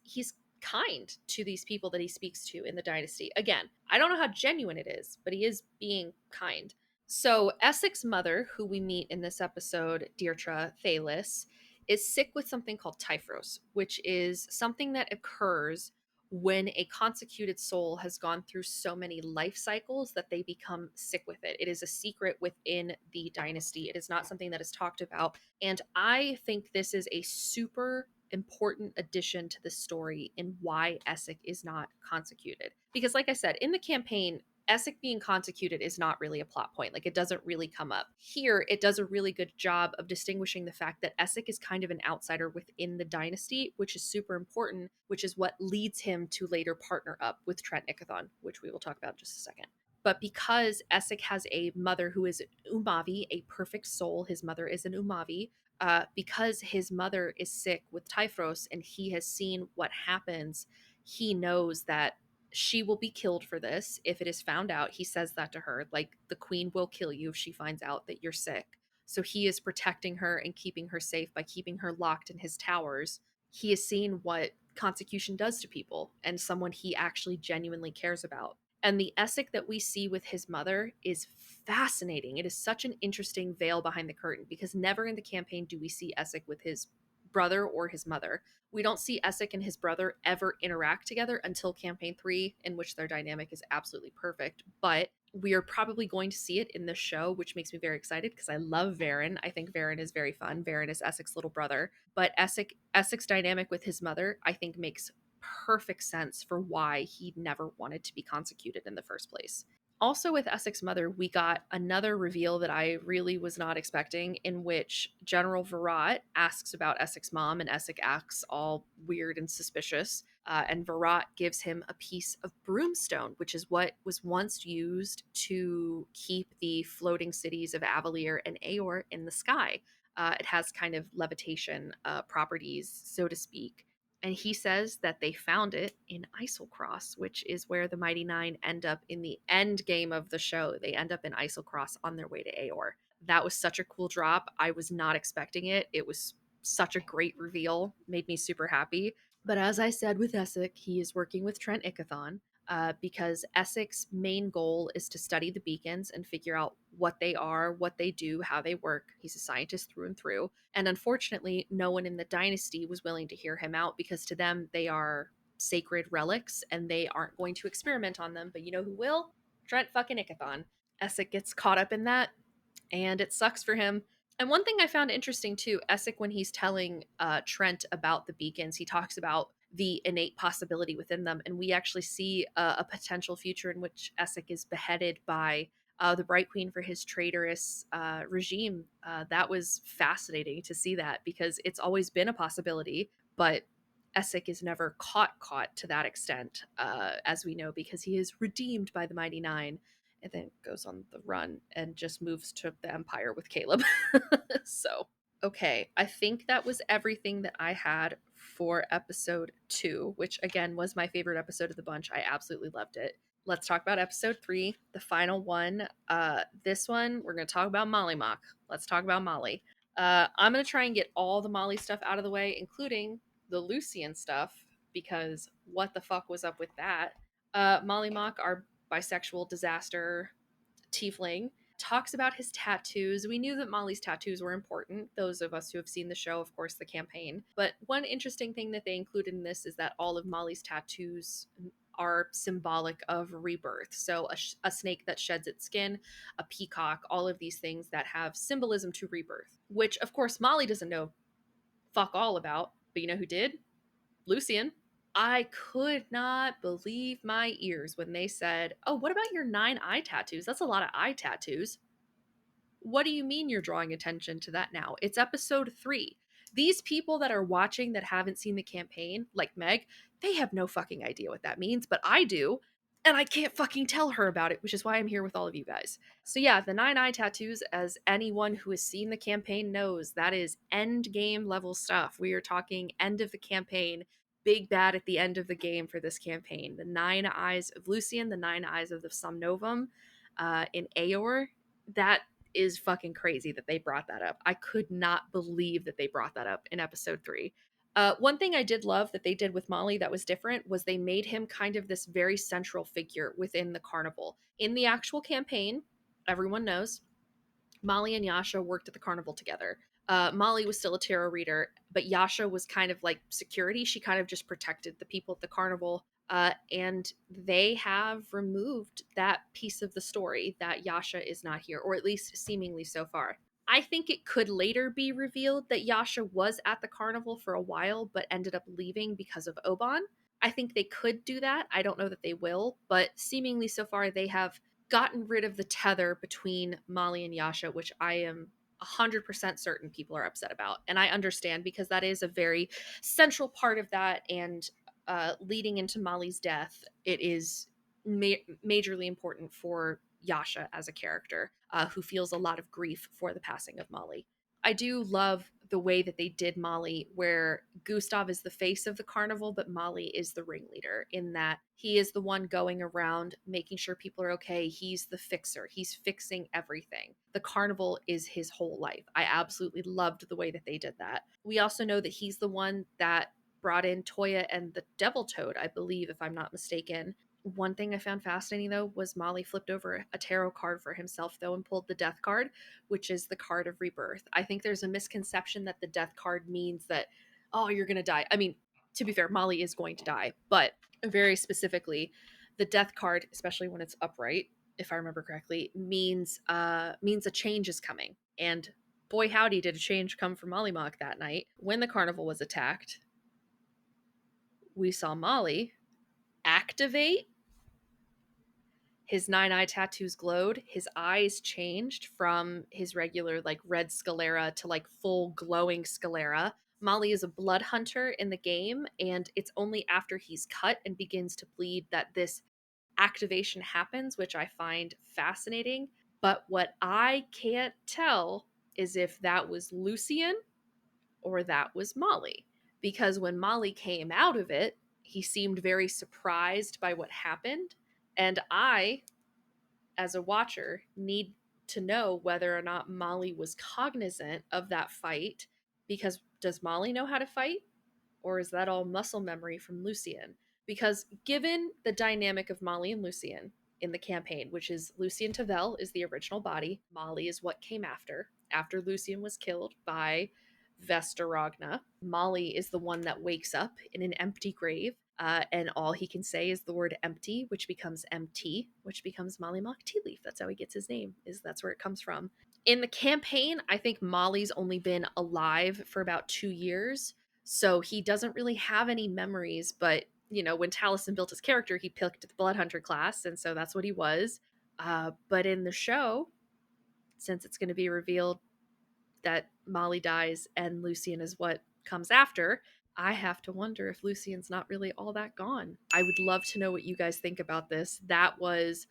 kind to these people that he speaks to in the dynasty. Again, I don't know how genuine it is, but he is being kind. So Essek's mother, who we meet in this episode, Deirdre Thalis, is sick with something called typhros, which is something that occurs when a consecuted soul has gone through so many life cycles that they become sick with it. It is a secret within the dynasty. It is not something that is talked about. And I think this is a super important addition to the story in why Essek is not consecuted. Because, like I said, in the campaign, Essek being consecuted is not really a plot point. Like, it doesn't really come up. Here, it does a really good job of distinguishing the fact that Essek is kind of an outsider within the dynasty, which is super important, which is what leads him to later partner up with Trent Ickathon, which we will talk about in just a second. But because Essek has a mother who is Umavi, a perfect soul, his mother is an Umavi, because his mother is sick with typhus and he has seen what happens, he knows that she will be killed for this if it is found out. He says that to her, like, the queen will kill you if she finds out that you're sick. So he is protecting her and keeping her safe by keeping her locked in his towers. He has seen what consecution does to people and someone he actually genuinely cares about. And the Essek that we see with his mother is fascinating. It is such an interesting veil behind the curtain because never in the campaign do we see Essek with his brother or his mother. We don't see Essek and his brother ever interact together until campaign 3, in which their dynamic is absolutely perfect. But we are probably going to see it in this show, which makes me very excited because I love Varen. I think Varen is very fun. Varen is Essek's little brother. But Essek's dynamic with his mother, I think, makes perfect sense for why he never wanted to be consecuted in the first place. Also, with Essek's mother, we got another reveal that I really was not expecting, in which General Virat asks about Essek's mom, and Essek acts all weird and suspicious. And Virat gives him a piece of broomstone, which is what was once used to keep the floating cities of Avalier and Aor in the sky. It has kind of levitation properties, so to speak. And he says that they found it in Islecross, which is where the Mighty Nein end up in the end game of the show. They end up in Islecross on their way to Aor. That was such a cool drop. I was not expecting it. It was such a great reveal. Made me super happy. But as I said with Essek, he is working with Trent Ickathon because Essek's main goal is to study the beacons and figure out what they are, what they do, how they work. He's a scientist through and through. And unfortunately, no one in the dynasty was willing to hear him out because to them, they are sacred relics and they aren't going to experiment on them. But you know who will? Trent fucking Ickathon. Essek gets caught up in that and it sucks for him. And one thing I found interesting too, Essek, when he's telling Trent about the beacons, he talks about the innate possibility within them. And we actually see a potential future in which Essek is beheaded by the Bright Queen for his traitorous regime. That was fascinating to see that because it's always been a possibility, but Essek is never caught to that extent, as we know, because he is redeemed by the Mighty Nein and then goes on the run and just moves to the Empire with Caleb. So, okay, I think that was everything that I had for episode 2, which again was my favorite episode of the bunch. I absolutely loved it. Let's talk about episode 3, the final one. This one, we're going to talk about Molly Mock. Let's talk about Molly. I'm going to try and get all the Molly stuff out of the way, including the Lucian stuff, because what the fuck was up with that? Molly Mock, our bisexual disaster tiefling, talks about his tattoos. We knew that Molly's tattoos were important, those of us who have seen the show, of course, the campaign. But one interesting thing that they included in this is that all of Molly's tattoos are symbolic of rebirth. So a snake that sheds its skin, a peacock, all of these things that have symbolism to rebirth, which, of course, Molly doesn't know fuck all about. But you know who did? Lucian. I could not believe my ears when they said, "Oh, what about your 9 eye tattoos? That's a lot of eye tattoos." What do you mean you're drawing attention to that now? It's episode 3. These people that are watching that haven't seen the campaign, like Meg, they have no fucking idea what that means, but I do. And I can't fucking tell her about it, which is why I'm here with all of you guys. So yeah, the 9 eye tattoos, as anyone who has seen the campaign knows, that is end game level stuff. We are talking end of the campaign, big bad at the end of the game for this campaign. The 9 eyes of Lucian, the 9 eyes of the Somnovum in Aor. That is fucking crazy that they brought that up. I could not believe that they brought that up in episode 3. One thing I did love that they did with Molly that was different was they made him kind of this very central figure within the carnival. In the actual campaign, everyone knows Molly and Yasha worked at the carnival together. Molly was still a tarot reader, but Yasha was kind of like security. She kind of just protected the people at the carnival. And they have removed that piece of the story that Yasha is not here, or at least seemingly so far. I think it could later be revealed that Yasha was at the carnival for a while, but ended up leaving because of Oban. I think they could do that. I don't know that they will, but seemingly so far they have gotten rid of the tether between Molly and Yasha, which I am 100% certain people are upset about. And I understand because that is a very central part of that. And leading into Molly's death, it is majorly important for Yasha as a character who feels a lot of grief for the passing of Molly. I do love the way that they did Molly, where Gustav is the face of the carnival, but Molly is the ringleader, in that he is the one going around making sure people are okay. He's the fixer, he's fixing everything. The carnival is his whole life. I absolutely loved the way that they did that. We also know that he's the one that brought in Toya and the Devil Toad, I believe, if I'm not mistaken. One thing I found fascinating, though, was Molly flipped over a tarot card for himself, though, and pulled the Death card, which is the card of rebirth. I think there's a misconception that the Death card means that, oh, you're going to die. I mean, to be fair, Molly is going to die, but very specifically, the Death card, especially when it's upright, if I remember correctly, means a change is coming. And boy howdy did a change come for Molly Mock that night. When the carnival was attacked, we saw Molly activate. His 9 eye tattoos glowed. His eyes changed from his regular like red sclera to like full glowing sclera. Molly is a blood hunter in the game, and it's only after he's cut and begins to bleed that this activation happens, which I find fascinating. But what I can't tell is if that was Lucian or that was Molly. Because when Molly came out of it, he seemed very surprised by what happened. And I, as a watcher, need to know whether or not Molly was cognizant of that fight. Because does Molly know how to fight? Or is that all muscle memory from Lucian? Because given the dynamic of Molly and Lucian in the campaign, which is Lucian Tavel is the original body, Molly is what came after Lucian was killed by Vesterogna. Molly is the one that wakes up in an empty grave, and all he can say is the word empty, which becomes MT, which becomes Molly Mock Tea Leaf. That's how he gets his name, is that's where it comes from. In the campaign, I think Molly's only been alive for about 2 years, so he doesn't really have any memories, but when Taliesin built his character, he picked the Blood Hunter class, and so that's what he was. But in the show, since it's going to be revealed that Molly dies and Lucian is what comes after, I have to wonder if Lucian's not really all that gone. I would love to know what you guys think about this. That was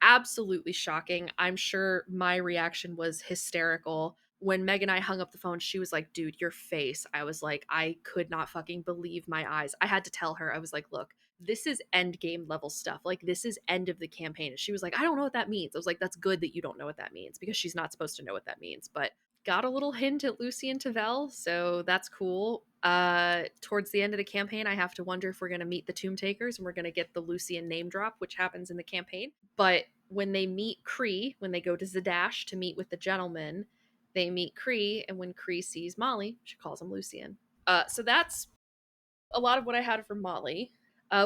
absolutely shocking. I'm sure my reaction was hysterical. When Meg and I hung up the phone, she was like, dude, your face. I was like, I could not fucking believe my eyes. I had to tell her, I was like, look, this is end game level stuff. Like, this is end of the campaign. And she was like, I don't know what that means. I was like, that's good that you don't know what that means, because she's not supposed to know what that means. But got a little hint at Lucian Tavel, so that's cool. Towards the end of the campaign, I have to wonder if we're going to meet the Tomb Takers and we're going to get the Lucian name drop, which happens in the campaign. But when they meet Cree, when they go to Zadash to meet with the gentleman, they meet Cree, and when Cree sees Molly, she calls him Lucian. So that's a lot of what I had for Molly.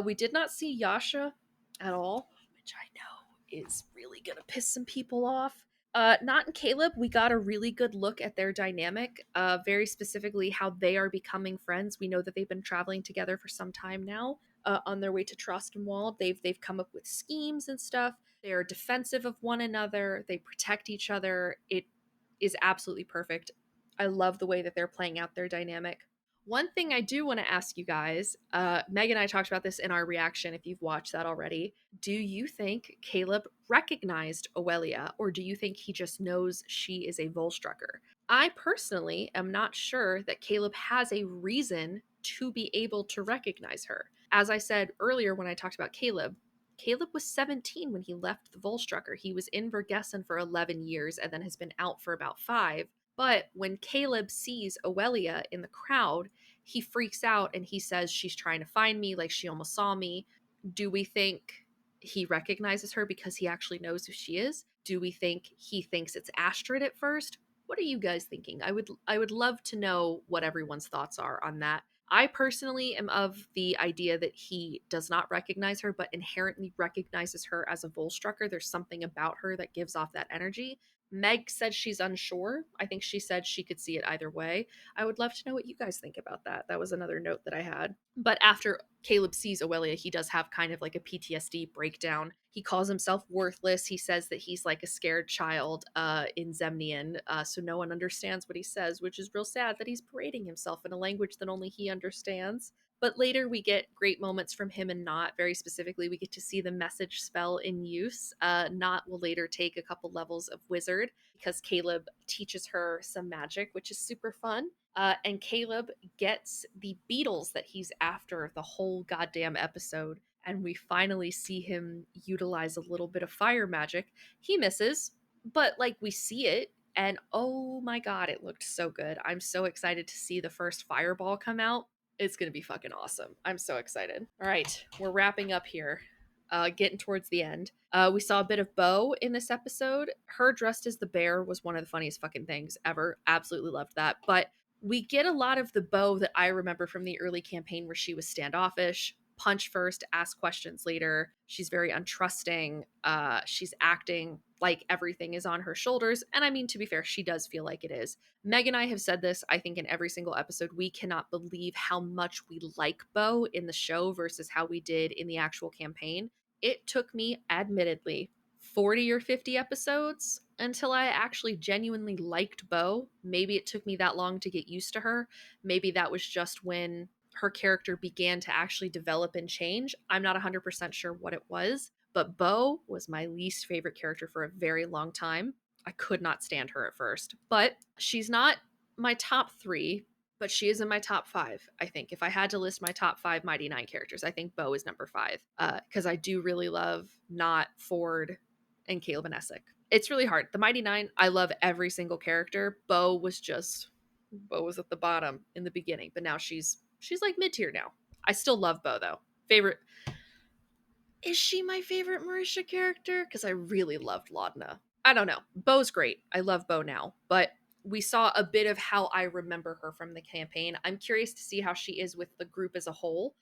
We did not see Yasha at all, which I know is really going to piss some people off. Not in Caleb, we got a really good look at their dynamic, very specifically how they are becoming friends. We know that they've been traveling together for some time now. On their way to Trostenwald, they've come up with schemes and stuff. They are defensive of one another. They protect each other. It is absolutely perfect. I love the way that they're playing out their dynamic. One thing I do want to ask you guys, Meg and I talked about this in our reaction if you've watched that already. Do you think Caleb recognized Oelia, or do you think he just knows she is a Volstrucker? I personally am not sure that Caleb has a reason to be able to recognize her. As I said earlier when I talked about Caleb, Caleb was 17 when he left the Volstrucker. He was in Vergessen for 11 years and then has been out for about 5. But when Caleb sees Oelia in the crowd, he freaks out and he says, she's trying to find me, like she almost saw me. Do we think he recognizes her because he actually knows who she is? Do we think he thinks it's Astrid at first? What are you guys thinking? I would love to know what everyone's thoughts are on that. I personally am of the idea that he does not recognize her, but inherently recognizes her as a Volstrucker. There's something about her that gives off that energy. Meg said she's unsure. I think she said she could see it either way. I would love to know what you guys think about that. That was another note that I had. But after Caleb sees Oelia, he does have kind of like a PTSD breakdown. He calls himself worthless. He says that he's like a scared child in Zemnian, so no one understands what he says, which is real sad that he's parading himself in a language that only he understands. But later we get great moments from him and Not. Very specifically, we get to see the message spell in use. Not will later take a couple levels of wizard because Caleb teaches her some magic, which is super fun. And Caleb gets the beetles that he's after the whole goddamn episode. And we finally see him utilize a little bit of fire magic. He misses, but like we see it. And oh my god, it looked so good. I'm so excited to see the first fireball come out. It's going to be fucking awesome. I'm so excited. All right, we're wrapping up here. Getting towards the end. We saw a bit of Bo in this episode. Her dressed as the bear was one of the funniest fucking things ever. Absolutely loved that. But we get a lot of the Bo that I remember from the early campaign where she was standoffish, punch first, ask questions later. She's very untrusting. She's acting like everything is on her shoulders. And I mean, to be fair, she does feel like it is. Meg and I have said this, I think, in every single episode. We cannot believe how much we like Bo in the show versus how we did in the actual campaign. It took me, admittedly, 40 or 50 episodes until I actually genuinely liked Bo. Maybe it took me that long to get used to her. Maybe that was just when her character began to actually develop and change. I'm not 100% sure what it was, but Bo was my least favorite character for a very long time. I could not stand her at first, but she's not my top 3, but she is in my top 5. I think if I had to list my top 5 Mighty Nein characters, I think Bo is number 5, because I do really love Not, Ford, and Caleb and Essek. It's really hard. The Mighty Nein, I love every single character. Bo was at the bottom in the beginning, but now she's like mid tier now. I still love Bo though. Favorite, is she my favorite Marisha character? Because I really loved Laudna. I don't know. Bo's great. I love Bo now, but we saw a bit of how I remember her from the campaign. I'm curious to see how she is with the group as a whole.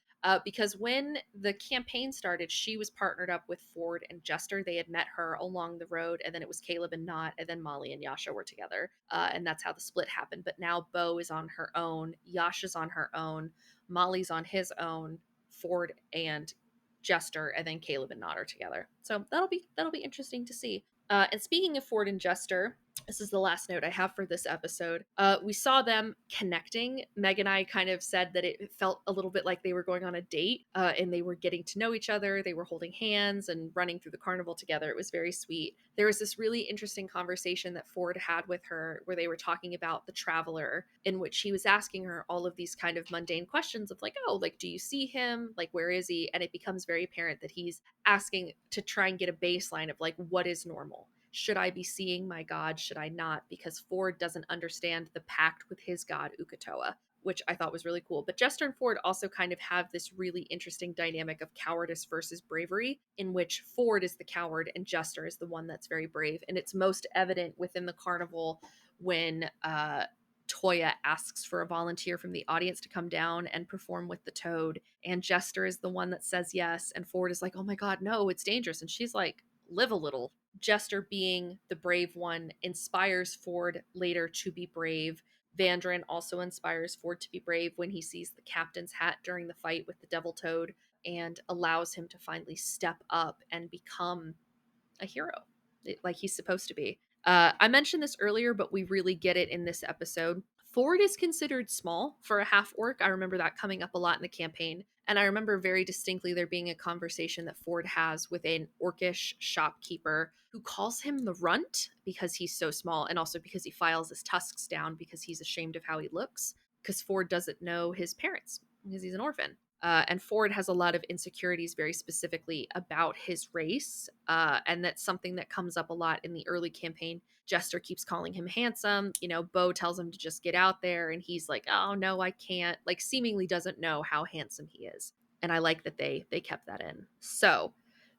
Because when the campaign started, she was partnered up with Ford and Jester. They had met her along the road, and then it was Caleb and Not, and then Molly and Yasha were together. And that's how the split happened. But now Bo is on her own, Yasha's on her own, Molly's on his own, Ford and Jester, and then Caleb and Not are together. So that'll be interesting to see. And speaking of Ford and Jester, this is the last note I have for this episode. We saw them connecting. Meg and I kind of said that it felt a little bit like they were going on a date, and they were getting to know each other. They were holding hands and running through the carnival together. It was very sweet. There was this really interesting conversation that Ford had with her where they were talking about the Traveler, in which he was asking her all of these kind of mundane questions of like, oh, like, do you see him? Like, where is he? And it becomes very apparent that he's asking to try and get a baseline of like, what is normal? Should I be seeing my god? Should I not? Because Ford doesn't understand the pact with his god, Ukatoa, which I thought was really cool. But Jester and Ford also kind of have this really interesting dynamic of cowardice versus bravery, in which Ford is the coward and Jester is the one that's very brave. And it's most evident within the carnival when Toya asks for a volunteer from the audience to come down and perform with the toad. And Jester is the one that says yes. And Ford is like, oh my god, no, it's dangerous. And she's like, live a little. Jester, being the brave one, inspires Ford later to be brave. Vandrin also inspires Ford to be brave when he sees the captain's hat during the fight with the Devil Toad, and allows him to finally step up and become a hero like he's supposed to be. I mentioned this earlier, but we really get it in this episode. Ford is considered small for a half orc. I remember that coming up a lot in the campaign. And I remember very distinctly there being a conversation that Ford has with an orcish shopkeeper who calls him the runt because he's so small, and also because he files his tusks down because he's ashamed of how he looks, because Ford doesn't know his parents because he's an orphan. And Ford has a lot of insecurities very specifically about his race. And that's something that comes up a lot in the early campaign. Jester keeps calling him handsome. Bo tells him to just get out there. And he's like, oh, no, I can't. Like, seemingly doesn't know how handsome he is. And I like that they kept that in. So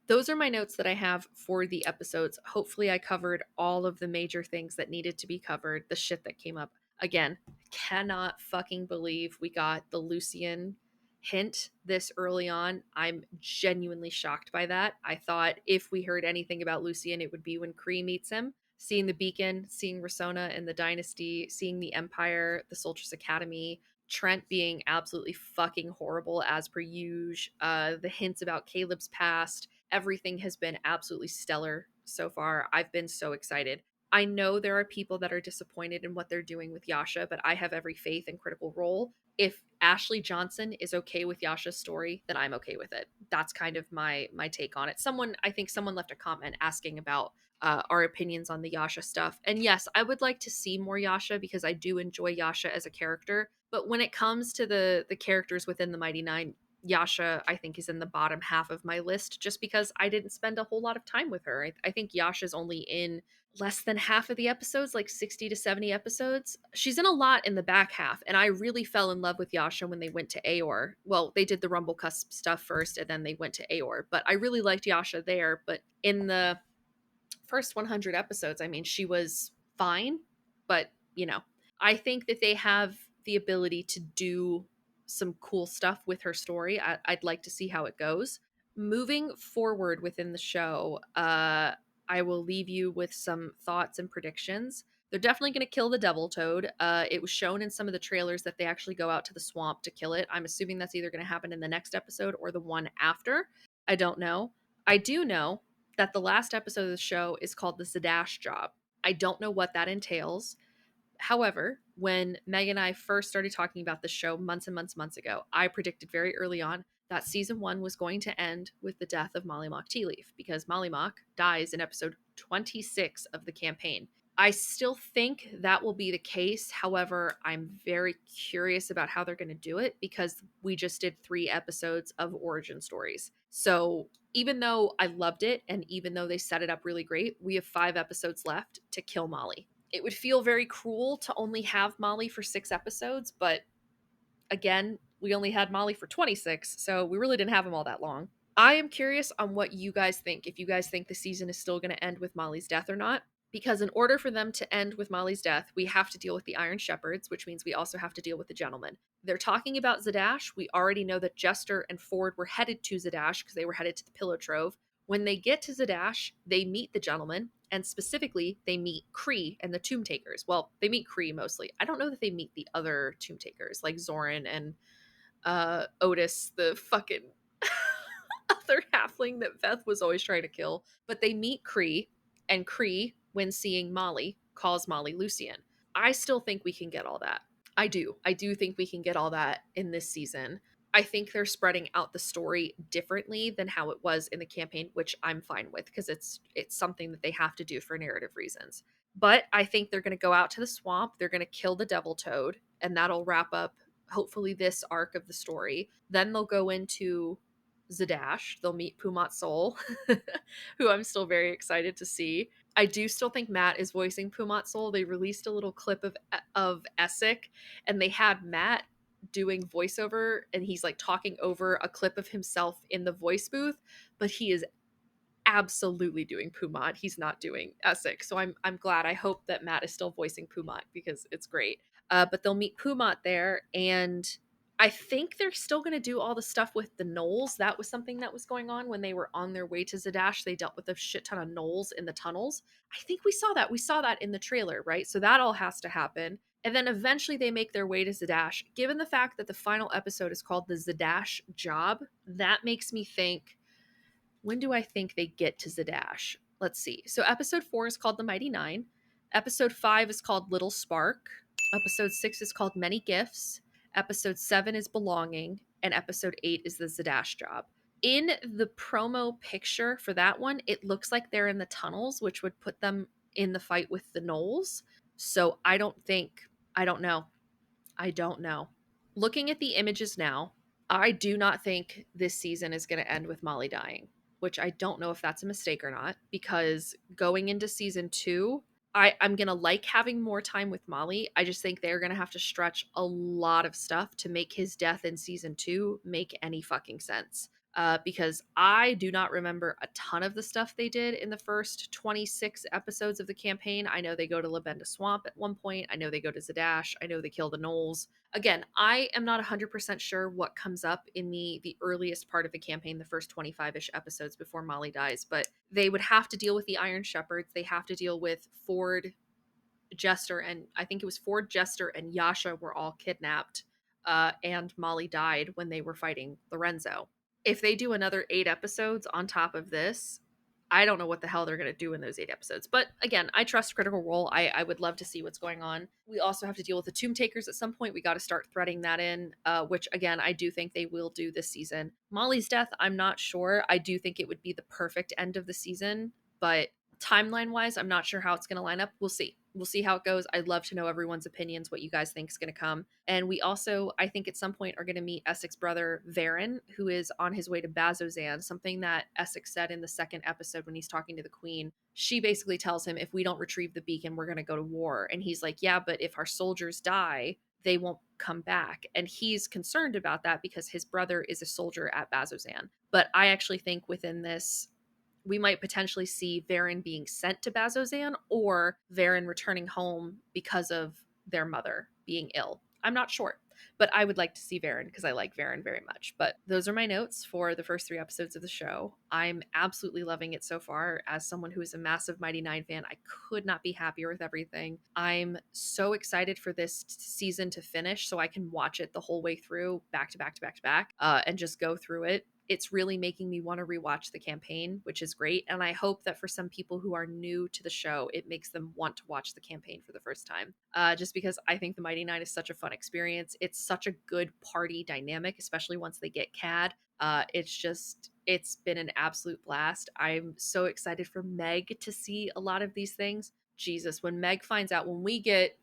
those are my notes that I have for the episodes. Hopefully, I covered all of the major things that needed to be covered, the shit that came up. Again, cannot fucking believe we got the Lucian hint this early on. I'm genuinely shocked by that. I thought if we heard anything about Lucian, it would be when Kree meets him. Seeing the beacon, seeing Rasona and the dynasty, seeing the Empire, the Soldiers Academy, Trent being absolutely fucking horrible as per usual, the hints about Caleb's past, everything has been absolutely stellar so far. I've been so excited. I know there are people that are disappointed in what they're doing with Yasha, but I have every faith in Critical Role. If Ashley Johnson is okay with Yasha's story, then I'm okay with it. That's kind of my take on it. I think someone left a comment asking about our opinions on the Yasha stuff. And yes, I would like to see more Yasha because I do enjoy Yasha as a character. But when it comes to the characters within the Mighty Nein, Yasha, I think, is in the bottom half of my list just because I didn't spend a whole lot of time with her. I think Yasha's only in less than half of the episodes, like 60 to 70 episodes. She's in a lot in the back half, and I really fell in love with Yasha when they went to Aor. Well, they did the Rumble Cusp stuff first, and then they went to Aor, but I really liked Yasha there. But in the first 100 episodes, I mean, she was fine, but I think that they have the ability to do some cool stuff with her story. I'd like to see how it goes. Moving forward within the show, I will leave you with some thoughts and predictions. They're definitely going to kill the devil toad. It was shown in some of the trailers that they actually go out to the swamp to kill it. I'm assuming that's either going to happen in the next episode or the one after. I don't know. I do know that the last episode of the show is called the Zadash Job. I don't know what that entails. However, when Meg and I first started talking about the show months and months ago, I predicted very early on that season 1 was going to end with the death of Molly Mock Tea Leaf because Molly Mock dies in episode 26 of the campaign. I still think that will be the case. However, I'm very curious about how they're going to do it because we just did 3 episodes of origin stories. So even though I loved it and even though they set it up really great, we have 5 episodes left to kill Molly. It would feel very cruel to only have Molly for 6 episodes, but again, we only had Molly for 26, so we really didn't have him all that long. I am curious on what you guys think, if you guys think the season is still going to end with Molly's death or not. Because in order for them to end with Molly's death, we have to deal with the Iron Shepherds, which means we also have to deal with the Gentlemen. They're talking about Zadash. We already know that Jester and Ford were headed to Zadash because they were headed to the Pillow Trove. When they get to Zadash, they meet the Gentlemen, and specifically, they meet Kree and the Tomb Takers. Well, they meet Kree mostly. I don't know that they meet the other Tomb Takers, like Zoran and Otis, the fucking other halfling that Veth was always trying to kill. But they meet Kree, and Kree, when seeing Molly, calls Molly Lucian. I still think we can get all that. I do. I do think we can get all that in this season. I think they're spreading out the story differently than how it was in the campaign, which I'm fine with because it's something that they have to do for narrative reasons. But I think they're going to go out to the swamp, they're going to kill the devil toad, and that'll wrap up hopefully this arc of the story. Then they'll go into Zadash. They'll meet Pumat Sol, who I'm still very excited to see. I do still think Matt is voicing Pumat Sol. They released a little clip of Essek, and they had Matt doing voiceover, and he's like talking over a clip of himself in the voice booth, but he is absolutely doing Pumat. He's not doing Essek. So I'm glad. I hope that Matt is still voicing Pumat because it's great. But they'll meet Pumat there, and I think they're still going to do all the stuff with the gnolls. That was something that was going on when they were on their way to Zadash. They dealt with a shit ton of gnolls in the tunnels. I think we saw that. We saw that in the trailer, right? So that all has to happen. And then eventually they make their way to Zadash. Given the fact that the final episode is called the Zadash Job, that makes me think, when do I think they get to Zadash? Let's see. So episode 4 is called the Mighty Nein. Episode 5 is called Little Spark. Episode 6 is called Many Gifts. Episode 7 is Belonging. And episode 8 is The Zadash Job. In the promo picture for that one, it looks like they're in the tunnels, which would put them in the fight with the Knolls. So I don't know. I don't know. Looking at the images now, I do not think this season is going to end with Molly dying, which I don't know if that's a mistake or not, because going into season 2, I'm going to like having more time with Molly. I just think they're going to have to stretch a lot of stuff to make his death in season 2 make any fucking sense. Because I do not remember a ton of the stuff they did in the first 26 episodes of the campaign. I know they go to Labenda Swamp at one point. I know they go to Zadash. I know they kill the Knolls. Again, I am not 100% sure what comes up in the earliest part of the campaign, the first 25-ish episodes before Molly dies, but they would have to deal with the Iron Shepherds. They have to deal with Ford, Jester, and I think it was Ford, Jester, and Yasha were all kidnapped, and Molly died when they were fighting Lorenzo. If they do another 8 episodes on top of this, I don't know what the hell they're going to do in those 8 episodes. But again, I trust Critical Role. I would love to see what's going on. We also have to deal with the Tomb Takers at some point. We got to start threading that in, which again, I do think they will do this season. Molly's death, I'm not sure. I do think it would be the perfect end of the season, but timeline wise, I'm not sure how it's going to line up. We'll see. We'll see how it goes. I'd love to know everyone's opinions, what you guys think is going to come. And we also, I think at some point, are going to meet Essex's brother, Varen, who is on his way to Bazzoxan, something that Essex said in the second episode when he's talking to the queen. She basically tells him, if we don't retrieve the beacon, we're going to go to war. And he's like, yeah, but if our soldiers die, they won't come back. And he's concerned about that because his brother is a soldier at Bazzoxan. But I actually think within this, we might potentially see Varen being sent to Bazzoxan or Varen returning home because of their mother being ill. I'm not sure, but I would like to see Varen because I like Varen very much. But those are my notes for the first 3 episodes of the show. I'm absolutely loving it so far. As someone who is a massive Mighty Nein fan, I could not be happier with everything. I'm so excited for this season to finish so I can watch it the whole way through, back to back to back to back, and just go through it. It's really making me want to rewatch the campaign, which is great. And I hope that for some people who are new to the show, it makes them want to watch the campaign for the first time. Just because I think the Mighty Nein is such a fun experience. It's such a good party dynamic, especially once they get CAD. It's been an absolute blast. I'm so excited for Meg to see a lot of these things. Jesus, when Meg finds out, when we get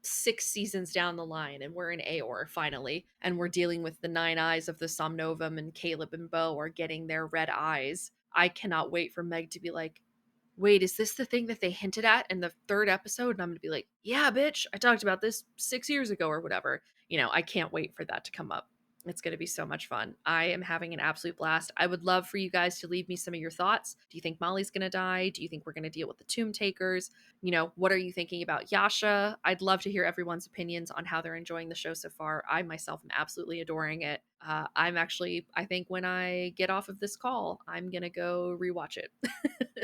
6 seasons down the line and we're in Aor finally, and we're dealing with the 9 eyes of the Somnovum, and Caleb and Bo are getting their red eyes. I cannot wait for Meg to be like, wait, is this the thing that they hinted at in the 3rd episode? And I'm going to be like, yeah, bitch, I talked about this 6 years ago or whatever. I can't wait for that to come up. It's going to be so much fun. I am having an absolute blast. I would love for you guys to leave me some of your thoughts. Do you think Molly's going to die? Do you think we're going to deal with the Tomb Takers? What are you thinking about Yasha? I'd love to hear everyone's opinions on how they're enjoying the show so far. I myself am absolutely adoring it. I think when I get off of this call, I'm going to go rewatch it.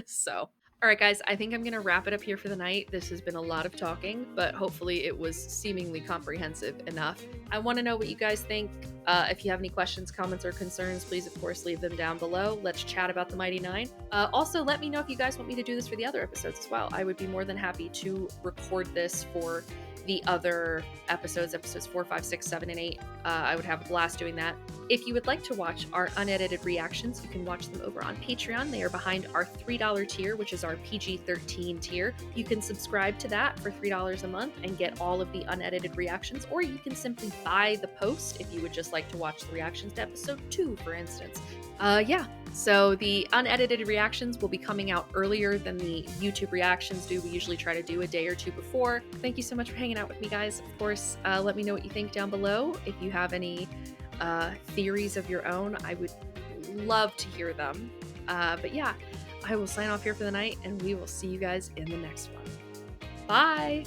So, all right, guys, I think I'm going to wrap it up here for the night. This has been a lot of talking, but hopefully it was seemingly comprehensive enough. I want to know what you guys think. If you have any questions, comments, or concerns, please, of course, leave them down below. Let's chat about the Mighty Nein. Also, let me know if you guys want me to do this for the other episodes as well. I would be more than happy to record this for the other episodes 4, 5, 6, 7, and 8. I would have a blast doing that. If you would like to watch our unedited reactions, you can watch them over on Patreon. They are behind our $3 tier, which is our PG-13 tier. You can subscribe to that for $3 a month and get all of the unedited reactions, or you can simply buy the post if you would just like to watch the reactions to episode 2, for instance. So the unedited reactions will be coming out earlier than the YouTube reactions do. We usually try to do a day or 2 before. Thank you so much for hanging out with me, guys. Of course, let me know what you think down below. If you have any theories of your own, I would love to hear them. But yeah, I will sign off here for the night, and we will see you guys in the next one. Bye!